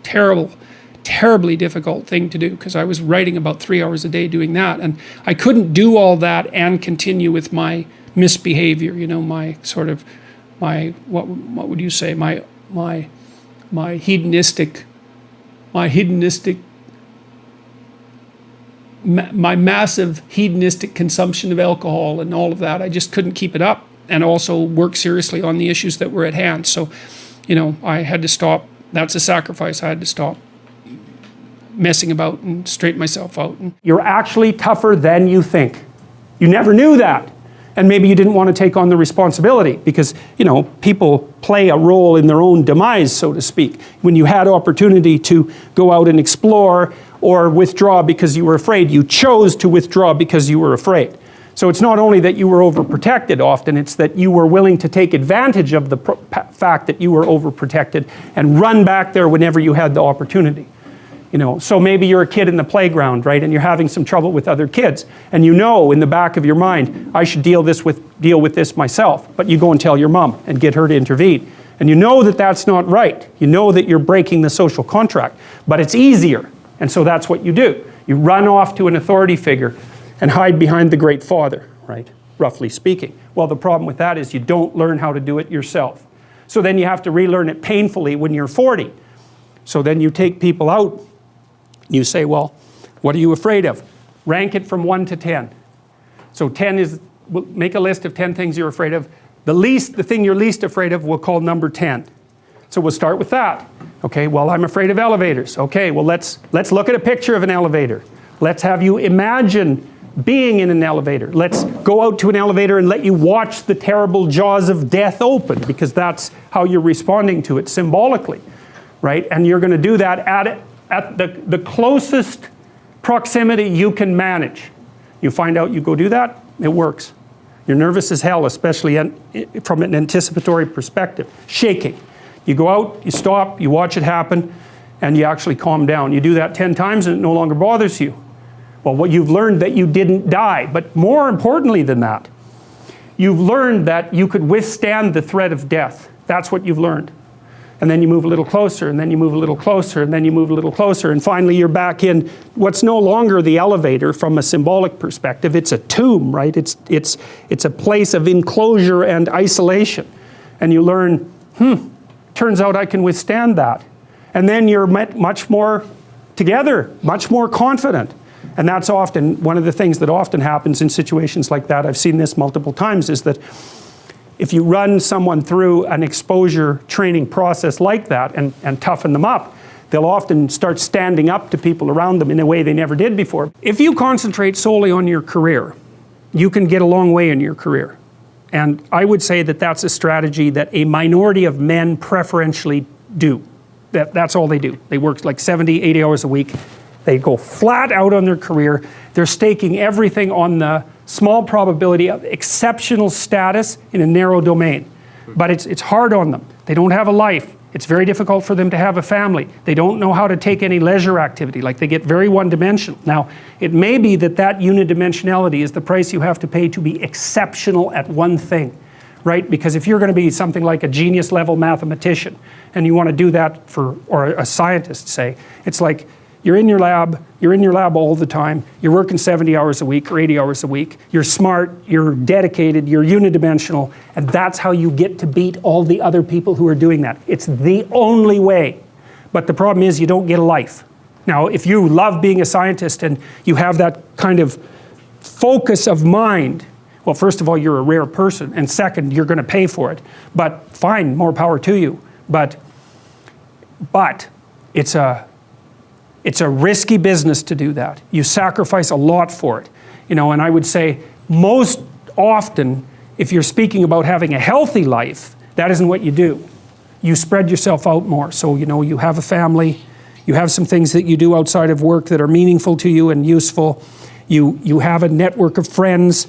difficult thing to do, because I was writing about 3 hours a day doing that, and I couldn't do all that and continue with my misbehavior, my sort of, my what would you say, my hedonistic, my massive hedonistic consumption of alcohol and all of that. I just couldn't keep it up, and also work seriously on the issues that were at hand. So, I had to stop. That's a sacrifice. I had to stop messing about and straighten myself out. You're actually tougher than you think. You never knew that. And maybe you didn't want to take on the responsibility because, people play a role in their own demise, so to speak. When you had opportunity to go out and explore or withdraw because you were afraid, you chose to withdraw because you were afraid. So it's not only that you were overprotected often, it's that you were willing to take advantage of the fact that you were overprotected and run back there whenever you had the opportunity. So maybe you're a kid in the playground, right, and you're having some trouble with other kids, and in the back of your mind, I should deal with this myself, but you go and tell your mom and get her to intervene, and that that's not right. That you're breaking the social contract, but it's easier, and so that's what you do. You run off to an authority figure, and hide behind the Great Father, right? Roughly speaking. Well, the problem with that is you don't learn how to do it yourself. So then you have to relearn it painfully when you're 40. So then you take people out, you say, well, what are you afraid of? Rank it from 1 to 10. So 10 is, make a list of 10 things you're afraid of. The thing you're least afraid of we'll call number 10. So we'll start with that. Okay, well, I'm afraid of elevators. Okay, well, let's look at a picture of an elevator. Let's have you imagine being in an elevator. Let's go out to an elevator and let you watch the terrible jaws of death open, because that's how you're responding to it symbolically, right? And you're going to do that at the closest proximity you can manage. You find out you go do that, it works. You're nervous as hell, especially from an anticipatory perspective. Shaking. You go out, you stop, you watch it happen, and you actually calm down. You do that 10 times and it no longer bothers you. Well, what you've learned that you didn't die, but more importantly than that, you've learned that you could withstand the threat of death. That's what you've learned. And then you move a little closer, and then you move a little closer, and then you move a little closer, and finally you're back in what's no longer the elevator from a symbolic perspective. It's a tomb, right? It's a place of enclosure and isolation. And you learn, turns out I can withstand that. And then you're much more together, much more confident. And that's often, one of the things that often happens in situations like that, I've seen this multiple times, is that if you run someone through an exposure training process like that and toughen them up, they'll often start standing up to people around them in a way they never did before. If you concentrate solely on your career, you can get a long way in your career. And I would say that that's a strategy that a minority of men preferentially do. That's all they do. They work like 70, 80 hours a week. They go flat out on their career. They're staking everything on the small probability of exceptional status in a narrow domain. But it's hard on them. They don't have a life. It's very difficult for them to have a family. They don't know how to take any leisure activity. Like, they get very one-dimensional. Now, it may be that unidimensionality is the price you have to pay to be exceptional at one thing, right? Because if you're going to be something like a genius-level mathematician, and you want to do that or a scientist, say, it's like, you're in your lab all the time, you're working 70 hours a week or 80 hours a week, you're smart, you're dedicated, you're unidimensional, and that's how you get to beat all the other people who are doing that. It's the only way. But the problem is you don't get a life. Now, if you love being a scientist and you have that kind of focus of mind, well, first of all, you're a rare person, and second, you're going to pay for it. But fine, more power to you. But it's a risky business to do that. You sacrifice a lot for it. And I would say most often, if you're speaking about having a healthy life, that isn't what you do. You spread yourself out more. So, you have a family, you have some things that you do outside of work that are meaningful to you and useful. You have a network of friends.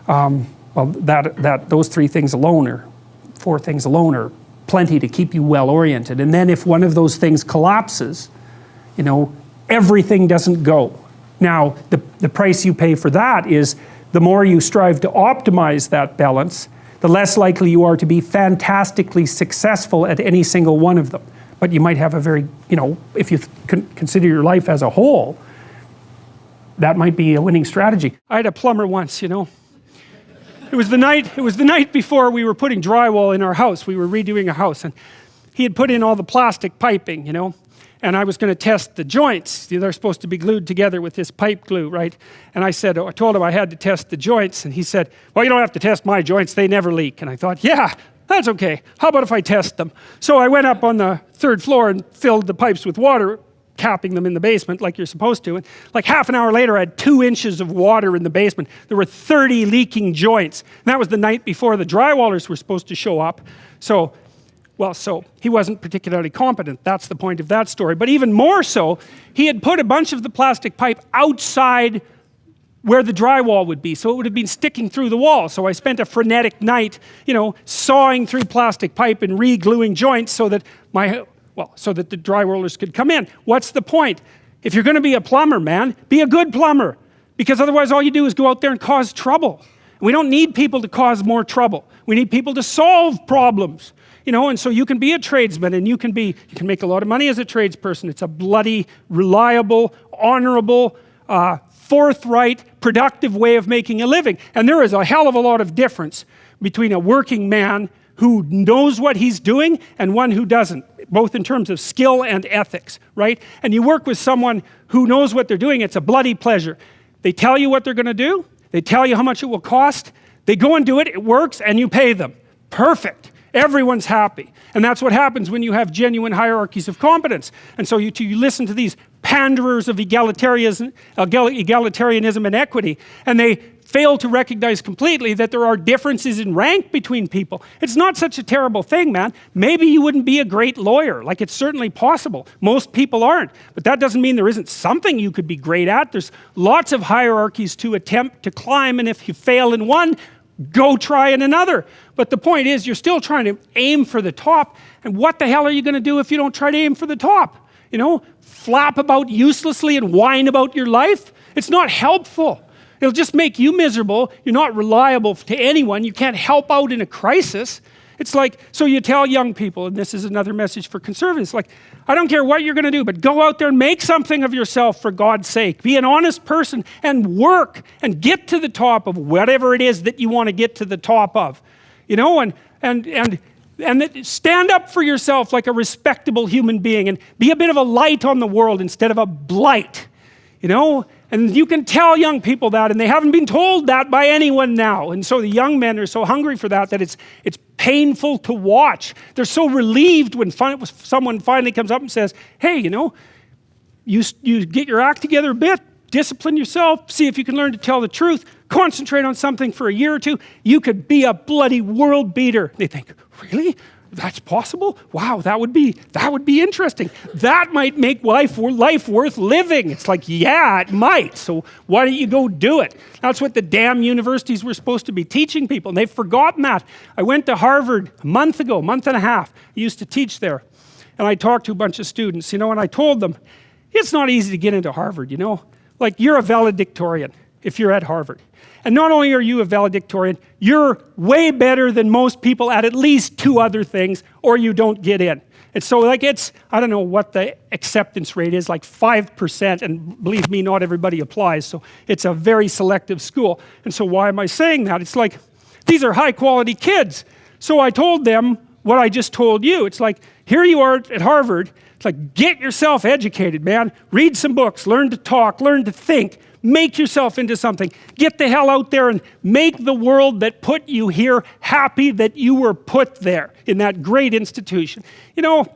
Those 3 things alone, or 4 things alone, are plenty to keep you well oriented. And then if one of those things collapses, everything doesn't go. Now, the price you pay for that is the more you strive to optimize that balance, the less likely you are to be fantastically successful at any single one of them. But you might have a very, if you consider your life as a whole, that might be a winning strategy. I had a plumber once, It was the night before we were putting drywall in our house. We were redoing a house, and he had put in all the plastic piping, and I was going to test the joints. They're supposed to be glued together with this pipe glue, right? And I told him I had to test the joints, and he said, well, you don't have to test my joints, they never leak. And I thought, yeah, that's okay. How about if I test them? So I went up on the 3rd floor and filled the pipes with water, capping them in the basement like you're supposed to. And like half an hour later, I had 2 inches of water in the basement. There were 30 leaking joints. And that was the night before the drywallers were supposed to show up. So he wasn't particularly competent. That's the point of that story. But even more so, he had put a bunch of the plastic pipe outside where the drywall would be. So it would have been sticking through the wall. So I spent a frenetic night, sawing through plastic pipe and re-gluing joints so that the drywallers could come in. What's the point? If you're going to be a plumber, man, be a good plumber. Because otherwise all you do is go out there and cause trouble. We don't need people to cause more trouble. We need people to solve problems. And so you can be a tradesman, and you can make a lot of money as a tradesperson. It's a bloody, reliable, honorable, forthright, productive way of making a living. And there is a hell of a lot of difference between a working man who knows what he's doing and one who doesn't, both in terms of skill and ethics, right? And you work with someone who knows what they're doing, it's a bloody pleasure. They tell you what they're going to do, they tell you how much it will cost, they go and do it, it works, and you pay them. Perfect. Everyone's happy. And that's what happens when you have genuine hierarchies of competence. And so you listen to these panderers of egalitarianism and equity, and they fail to recognize completely that there are differences in rank between people. It's not such a terrible thing, man. Maybe you wouldn't be a great lawyer. Like, it's certainly possible. Most people aren't. But that doesn't mean there isn't something you could be great at. There's lots of hierarchies to attempt to climb, and if you fail in one, go try in another. But the point is, you're still trying to aim for the top, and what the hell are you going to do if you don't try to aim for the top? You know, flap about uselessly and whine about your life? It's not helpful. It'll just make you miserable. You're not reliable to anyone. You can't help out in a crisis. It's like, so you tell young people, and this is another message for conservatives, like, I don't care what you're going to do, but go out there and make something of yourself for God's sake. Be an honest person and work and get to the top of whatever it is that you want to get to the top of. You know, and stand up for yourself like a respectable human being and be a bit of a light on the world instead of a blight. You know, and you can tell young people that, and they haven't been told that by anyone now. And so the young men are so hungry for that it's painful to watch. They're so relieved when someone finally comes up and says, hey, you know, you get your act together a bit, discipline yourself, see if you can learn to tell the truth, concentrate on something for a year or two, you could be a bloody world beater. They think, really? That's possible? Wow, that would be interesting. That might make life worth living. It's like, yeah, it might. So why don't you go do it? That's what the damn universities were supposed to be teaching people, and they've forgotten that. I went to Harvard a month and a half. I used to teach there, and I talked to a bunch of students, you know, and I told them, it's not easy to get into Harvard, you know. Like, you're a valedictorian if you're at Harvard. And not only are you a valedictorian, you're way better than most people at least 2 other things, or you don't get in. And so, like, I don't know what the acceptance rate is, like 5%, and believe me, not everybody applies, so it's a very selective school. And so why am I saying that? It's like, these are high quality kids. So I told them what I just told you. It's like, here you are at Harvard, it's like, get yourself educated, man. Read some books, learn to talk, learn to think, make yourself into something. Get the hell out there and make the world that put you here happy that you were put there in that great institution. You know,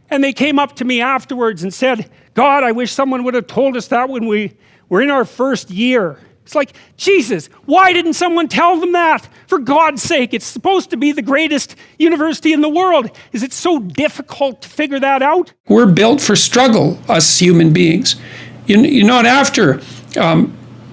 and they came up to me afterwards and said, God, I wish someone would have told us that when we were in our first year. It's like, Jesus, why didn't someone tell them that? For God's sake, it's supposed to be the greatest university in the world. Is it so difficult to figure that out? We're built for struggle, us human beings. You're not after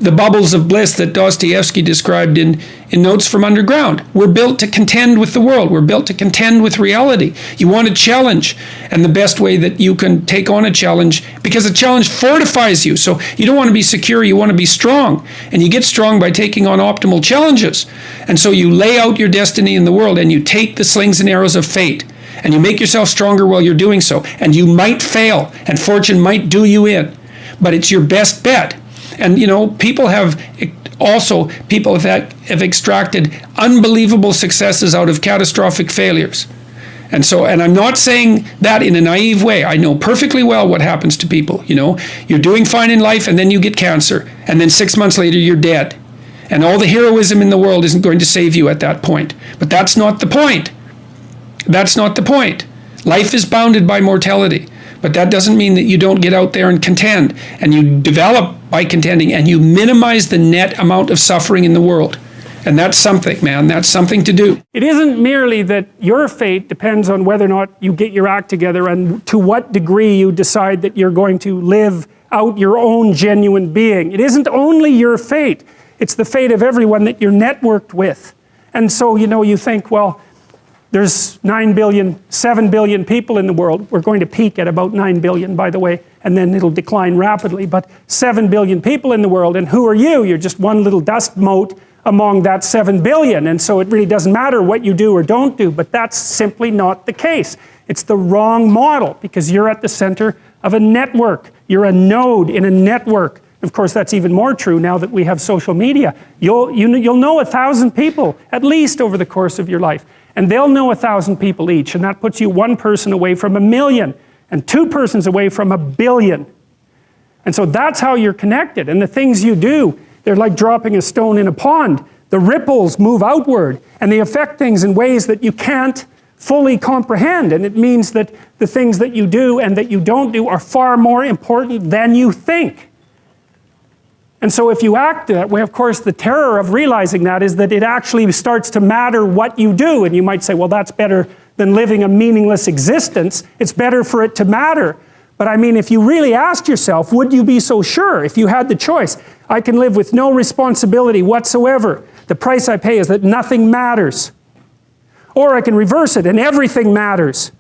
the bubbles of bliss that Dostoevsky described in Notes from Underground. We're built to contend with the world. We're built to contend with reality. You want a challenge, and the best way that you can take on a challenge, because a challenge fortifies you. So you don't want to be secure, you want to be strong. And you get strong by taking on optimal challenges. And so you lay out your destiny in the world, and you take the slings and arrows of fate, and you make yourself stronger while you're doing so. And you might fail, and fortune might do you in, but it's your best bet. And, you know, people have extracted unbelievable successes out of catastrophic failures. And I'm not saying that in a naive way. I know perfectly well what happens to people. You know, you're doing fine in life, and then you get cancer, and then 6 months later you're dead. And all the heroism in the world isn't going to save you at that point. But that's not the point. That's not the point. Life is bounded by mortality. But that doesn't mean that you don't get out there and contend, and you develop by contending, and you minimize the net amount of suffering in the world. And that's something, man. That's something to do. It isn't merely that your fate depends on whether or not you get your act together and to what degree you decide that you're going to live out your own genuine being. It isn't only your fate. It's the fate of everyone that you're networked with. And so, you know, you think, well, there's 7 billion people in the world. We're going to peak at about 9 billion, by the way, and then it'll decline rapidly. But 7 billion people in the world, and who are you? You're just one little dust mote among that 7 billion. And so it really doesn't matter what you do or don't do, but that's simply not the case. It's the wrong model, because you're at the center of a network. You're a node in a network Of course, that's even more true now that we have social media. You'll know 1,000 people, at least over the course of your life. And they'll know 1,000 people each, and that puts you one person away from 1,000,000, and two persons away from 1,000,000,000. And so that's how you're connected. And the things you do, they're like dropping a stone in a pond. The ripples move outward, and they affect things in ways that you can't fully comprehend. And it means that the things that you do and that you don't do are far more important than you think. And so if you act that way, of course, the terror of realizing that is that it actually starts to matter what you do. And you might say, well, that's better than living a meaningless existence. It's better for it to matter. But I mean, if you really asked yourself, would you be so sure if you had the choice? I can live with no responsibility whatsoever. The price I pay is that nothing matters. Or I can reverse it and everything matters.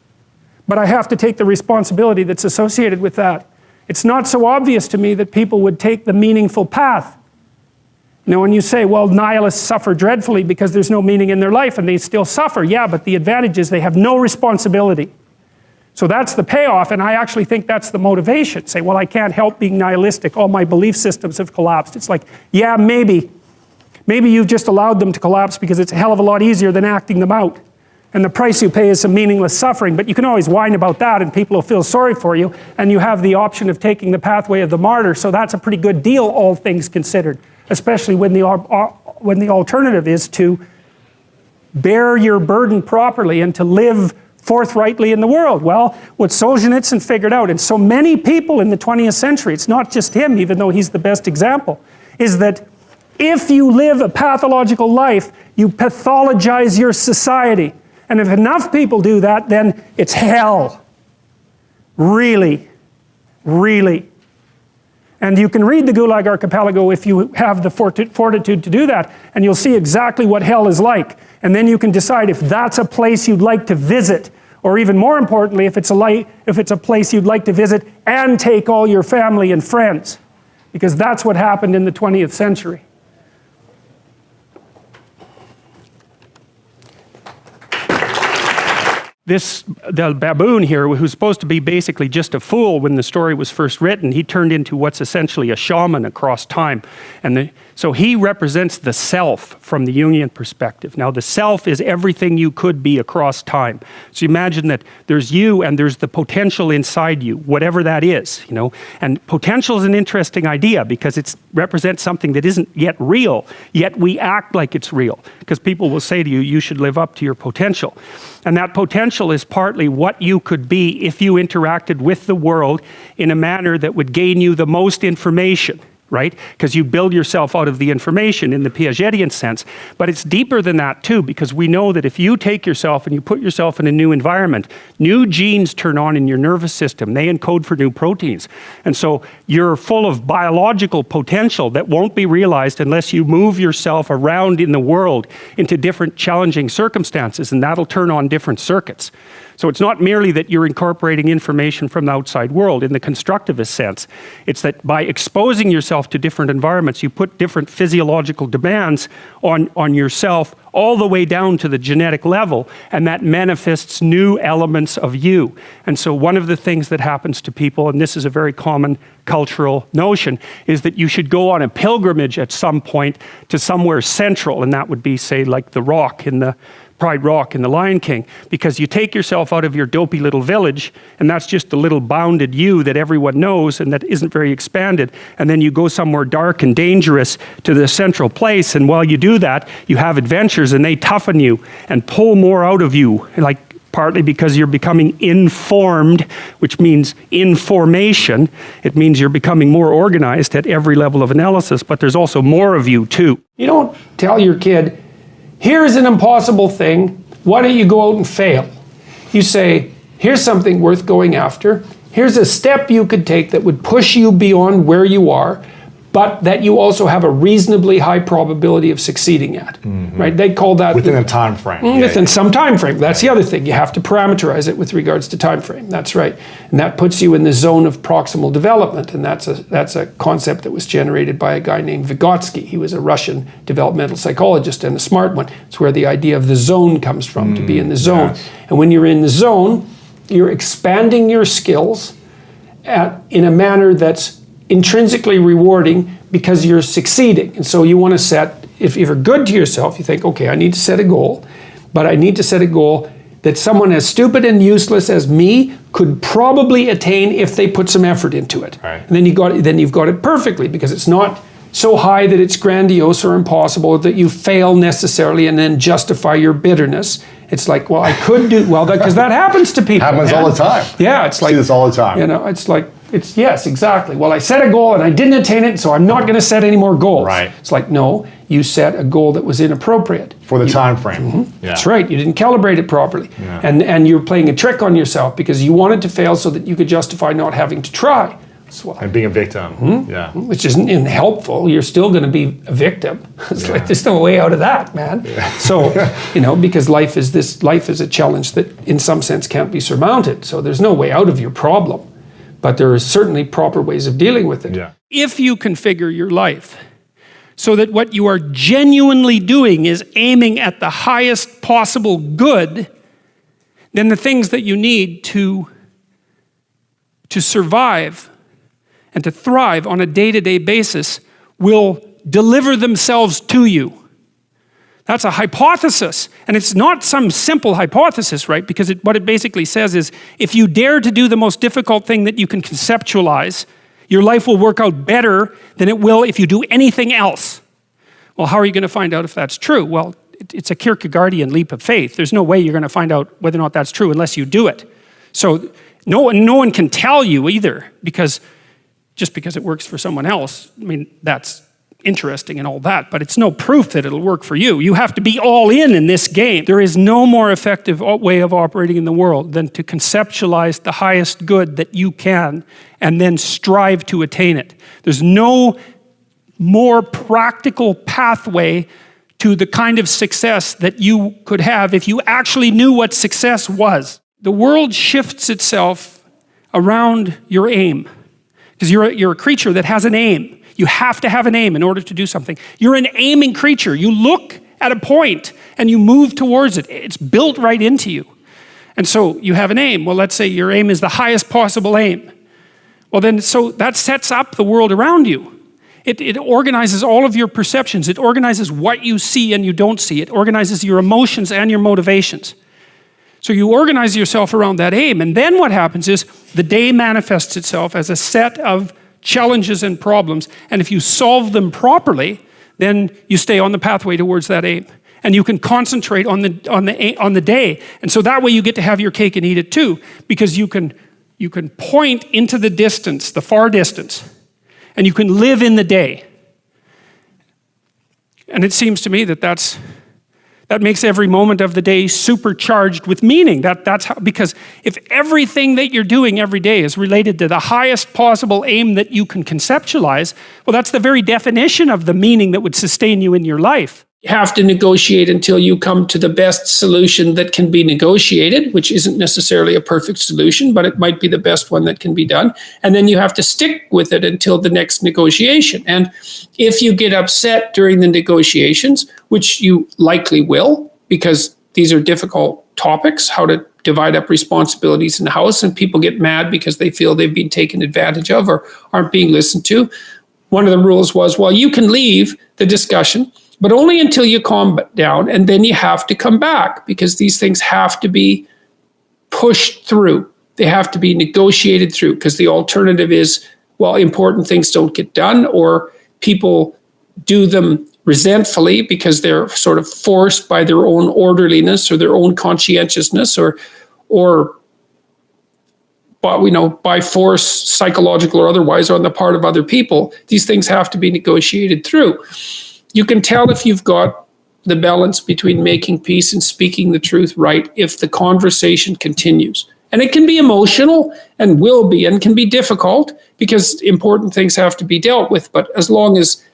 But I have to take the responsibility that's associated with that. It's not so obvious to me that people would take the meaningful path. You know, when you say, well, nihilists suffer dreadfully because there's no meaning in their life and they still suffer. Yeah, but the advantage is they have no responsibility. So that's the payoff, and I actually think that's the motivation. Say, well, I can't help being nihilistic. All my belief systems have collapsed. It's like, yeah, maybe. Maybe you've just allowed them to collapse because it's a hell of a lot easier than acting them out. And the price you pay is some meaningless suffering, but you can always whine about that and people will feel sorry for you, and you have the option of taking the pathway of the martyr, so that's a pretty good deal, all things considered, especially when the alternative is to bear your burden properly and to live forthrightly in the world. Well, what Solzhenitsyn figured out, and so many people in the 20th century, it's not just him, even though he's the best example, is that if you live a pathological life, you pathologize your society. And if enough people do that, then it's hell. Really. Really. And you can read the Gulag Archipelago if you have the fortitude to do that, and you'll see exactly what hell is like. And then you can decide if that's a place you'd like to visit, or even more importantly, if it's a place you'd like to visit and take all your family and friends. Because that's what happened in the 20th century. The baboon here, who's supposed to be basically just a fool when the story was first written, he turned into what's essentially a shaman across time. And so he represents the self from the Jungian perspective. Now the self is everything you could be across time. So you imagine that there's you and there's the potential inside you, whatever that is, you know. And potential is an interesting idea because it represents something that isn't yet real, yet we act like it's real. Because people will say to you, you should live up to your potential. And that potential is partly what you could be if you interacted with the world in a manner that would gain you the most information, right? Because you build yourself out of the information in the Piagetian sense. But it's deeper than that too, because we know that if you take yourself and you put yourself in a new environment, new genes turn on in your nervous system. They encode for new proteins. And so you're full of biological potential that won't be realized unless you move yourself around in the world into different challenging circumstances, and that'll turn on different circuits. So it's not merely that you're incorporating information from the outside world in the constructivist sense. It's that by exposing yourself to different environments, you put different physiological demands on yourself all the way down to the genetic level, and that manifests new elements of you. And so one of the things that happens to people, and this is a very common cultural notion, is that you should go on a pilgrimage at some point to somewhere central, and that would be, say, like the Rock in the Pride Rock in The Lion King, because you take yourself out of your dopey little village, and that's just the little bounded you that everyone knows and that isn't very expanded, and then you go somewhere dark and dangerous to the central place, and while you do that, you have adventures and they toughen you and pull more out of you, like partly because you're becoming informed, which means information. It means you're becoming more organized at every level of analysis, but there's also more of you too. You don't tell your kid, here's an impossible thing, why don't you go out and fail? You say, here's something worth going after, here's a step you could take that would push you beyond where you are, but that you also have a reasonably high probability of succeeding at, right? They call that within a time frame. Within some time frame. That's the other thing. You have to parameterize it with regards to time frame. That's right. And that puts you in the zone of proximal development, and that's a concept that was generated by a guy named Vygotsky. He was a Russian developmental psychologist and a smart one. It's where the idea of the zone comes from, to be in the zone. Yes. And when you're in the zone, you're expanding your skills in a manner that's intrinsically rewarding because you're succeeding. And so you want to set, if you're good to yourself, you think, okay, I need to set a goal, but I need to set a goal that someone as stupid and useless as me could probably attain if they put some effort into it. Right. And then you've got it perfectly, because it's not so high that it's grandiose or impossible that you fail necessarily and then justify your bitterness. It's like, well, I could do well, because that happens to people. Happens all the time. Yeah, it's like, See this all the time. you know, it's like, it's, yes, exactly. Well, I set a goal and I didn't attain it, so I'm not going to set any more goals. Right. It's like, no, you set a goal that was inappropriate. For the time frame. Yeah. That's right. You didn't calibrate it properly. Yeah. And you're playing a trick on yourself because you wanted to fail so that you could justify not having to try. So, And being a victim. Yeah. which isn't helpful. You're still going to be a victim. It's like, there's no way out of that, man. So, you know, because life is a challenge that in some sense can't be surmounted. So there's no way out of your problem. But there are certainly proper ways of dealing with it. Yeah. If you configure your life so that what you are genuinely doing is aiming at the highest possible good, then the things that you need to survive and to thrive on a day-to-day basis will deliver themselves to you. That's a hypothesis, and it's not some simple hypothesis, right? Because what it basically says is, if you dare to do the most difficult thing that you can conceptualize, your life will work out better than it will if you do anything else. Well, how are you going to find out if that's true? Well, it's a Kierkegaardian leap of faith. There's no way you're going to find out whether or not that's true unless you do it. So no one can tell you either, because just because it works for someone else, I mean, that's interesting and all that, but it's no proof that it'll work for you. You have to be all in this game. There is no more effective way of operating in the world than to conceptualize the highest good that you can and then strive to attain it. There's no more practical pathway to the kind of success that you could have if you actually knew what success was. The world shifts itself around your aim, because you're a creature that has an aim. You have to have an aim in order to do something. You're an aiming creature. You look at a point and you move towards it. It's built right into you. And so you have an aim. Well, let's say your aim is the highest possible aim. Well, then, so that sets up the world around you. It organizes all of your perceptions. It organizes what you see and you don't see. It organizes your emotions and your motivations. So you organize yourself around that aim, and then what happens is the day manifests itself as a set of challenges and problems, and if you solve them properly, then you stay on the pathway towards that aim, and you can concentrate on the day, and so that way you get to have your cake and eat it too, because you can point into the distance, the far distance, and you can live in the day. And it seems to me that makes every moment of the day supercharged with meaning. That's how, because if everything that you're doing every day is related to the highest possible aim that you can conceptualize, well, that's the very definition of the meaning that would sustain you in your life. You have to negotiate until you come to the best solution that can be negotiated, which isn't necessarily a perfect solution, but it might be the best one that can be done. And then you have to stick with it until the next negotiation. And if you get upset during the negotiations, which you likely will, because these are difficult topics, how to divide up responsibilities in the house, and people get mad because they feel they've been taken advantage of or aren't being listened to. One of the rules was, well, you can leave the discussion, but only until you calm down, and then you have to come back, because these things have to be pushed through. They have to be negotiated through, because the alternative is, well, important things don't get done, or people do them resentfully because they're sort of forced by their own orderliness or their own conscientiousness, or by force, psychological or otherwise, on the part of other people. These things have to be negotiated through. You can tell if you've got the balance between making peace and speaking the truth right if the conversation continues. And it can be emotional and will be and can be difficult because important things have to be dealt with. But as long as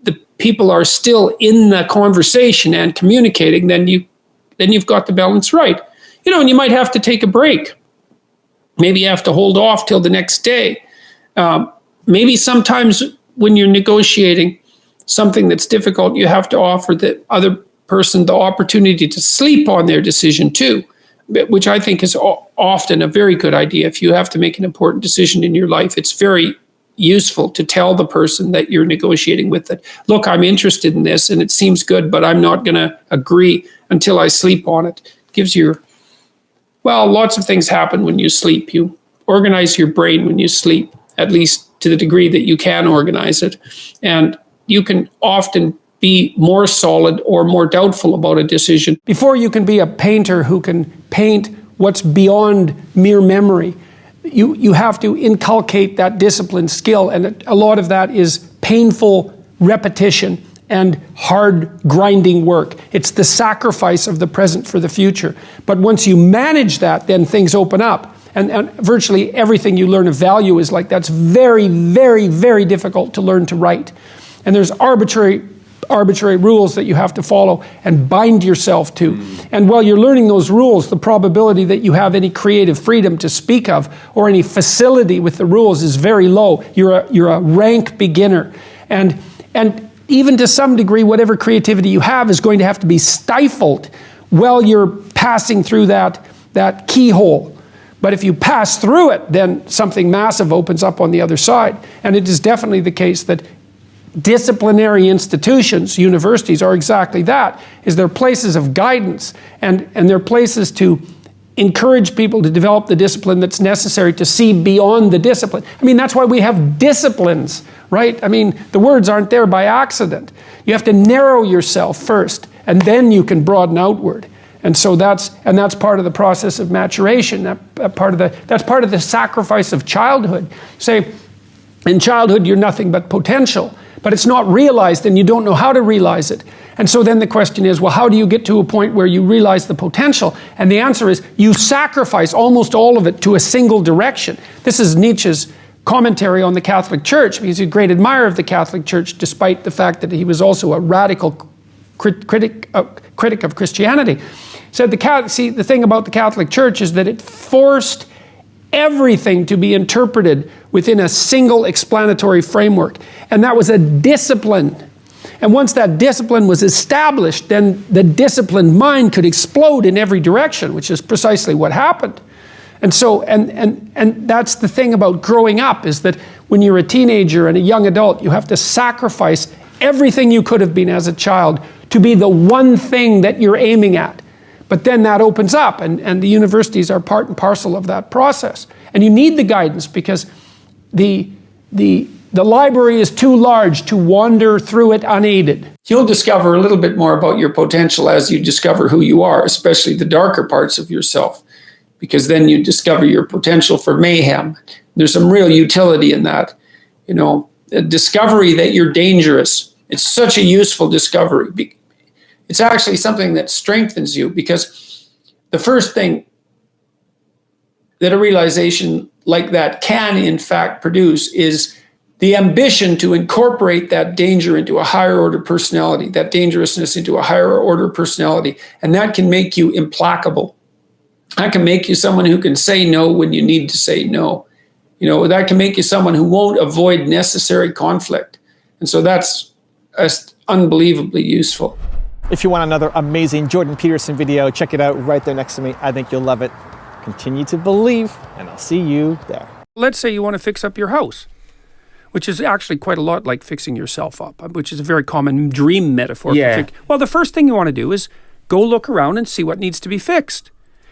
the people are still in the conversation and communicating, then you've got the balance right. And you might have to take a break. Maybe you have to hold off till the next day. Maybe sometimes when you're negotiating something that's difficult, you have to offer the other person the opportunity to sleep on their decision too, which I think is often a very good idea. If you have to make an important decision in your life, it's very useful to tell the person that you're negotiating with that, look, I'm interested in this and it seems good, but I'm not going to agree until I sleep on it. Gives you, well, lots of things happen when you sleep. You organize your brain when you sleep, at least to the degree that you can organize it. And you can often be more solid or more doubtful about a decision. Before you can be a painter who can paint what's beyond mere memory, you have to inculcate that discipline skill, and a lot of that is painful repetition and hard grinding work. It's the sacrifice of the present for the future. But once you manage that, then things open up. And virtually everything you learn of value is like that's very, very, very difficult to learn to write. And there's arbitrary rules that you have to follow and bind yourself to. And while you're learning those rules, the probability that you have any creative freedom to speak of or any facility with the rules is very low. You're a rank beginner. And even to some degree, whatever creativity you have is going to have to be stifled while you're passing through that keyhole. But if you pass through it, then something massive opens up on the other side. And it is definitely the case that disciplinary institutions, universities, are exactly that, is they're places of guidance, and they're places to encourage people to develop the discipline that's necessary to see beyond the discipline. I mean, that's why we have disciplines, right? I mean, the words aren't there by accident. You have to narrow yourself first, and then you can broaden outward. And so that's part of the process of maturation. That's part of the sacrifice of childhood. Say, in childhood, you're nothing but potential, but it's not realized and you don't know how to realize it. And so then the question is, well, how do you get to a point where you realize the potential? And the answer is, you sacrifice almost all of it to a single direction. This is Nietzsche's commentary on the Catholic Church. He's a great admirer of the Catholic Church, despite the fact that he was also a radical critic of Christianity. He said, the thing about the Catholic Church is that it forced everything to be interpreted within a single explanatory framework. And that was a discipline. And once that discipline was established, then the disciplined mind could explode in every direction, which is precisely what happened. And so, and that's the thing about growing up, is that when you're a teenager and a young adult, you have to sacrifice everything you could have been as a child to be the one thing that you're aiming at. But then that opens up, and the universities are part and parcel of that process. And you need the guidance, because the library is too large to wander through it unaided. You'll discover a little bit more about your potential as you discover who you are, especially the darker parts of yourself, because then you discover your potential for mayhem. There's some real utility in that. You know, a discovery that you're dangerous. It's such a useful discovery. It's actually something that strengthens you, because the first thing that a realization like that can, in fact, produce is the ambition to incorporate that danger into a higher order personality, that dangerousness into a higher order personality. And that can make you implacable. That can make you someone who can say no when you need to say no. You know, that can make you someone who won't avoid necessary conflict. And so that's unbelievably useful. If you want another amazing Jordan Peterson video, check it out right there next to me. I think you'll love it. Continue to believe, and I'll see you there. Let's say you want to fix up your house, which is actually quite a lot like fixing yourself up, which is a very common dream metaphor. Yeah. Well, the first thing you want to do is go look around and see what needs to be fixed.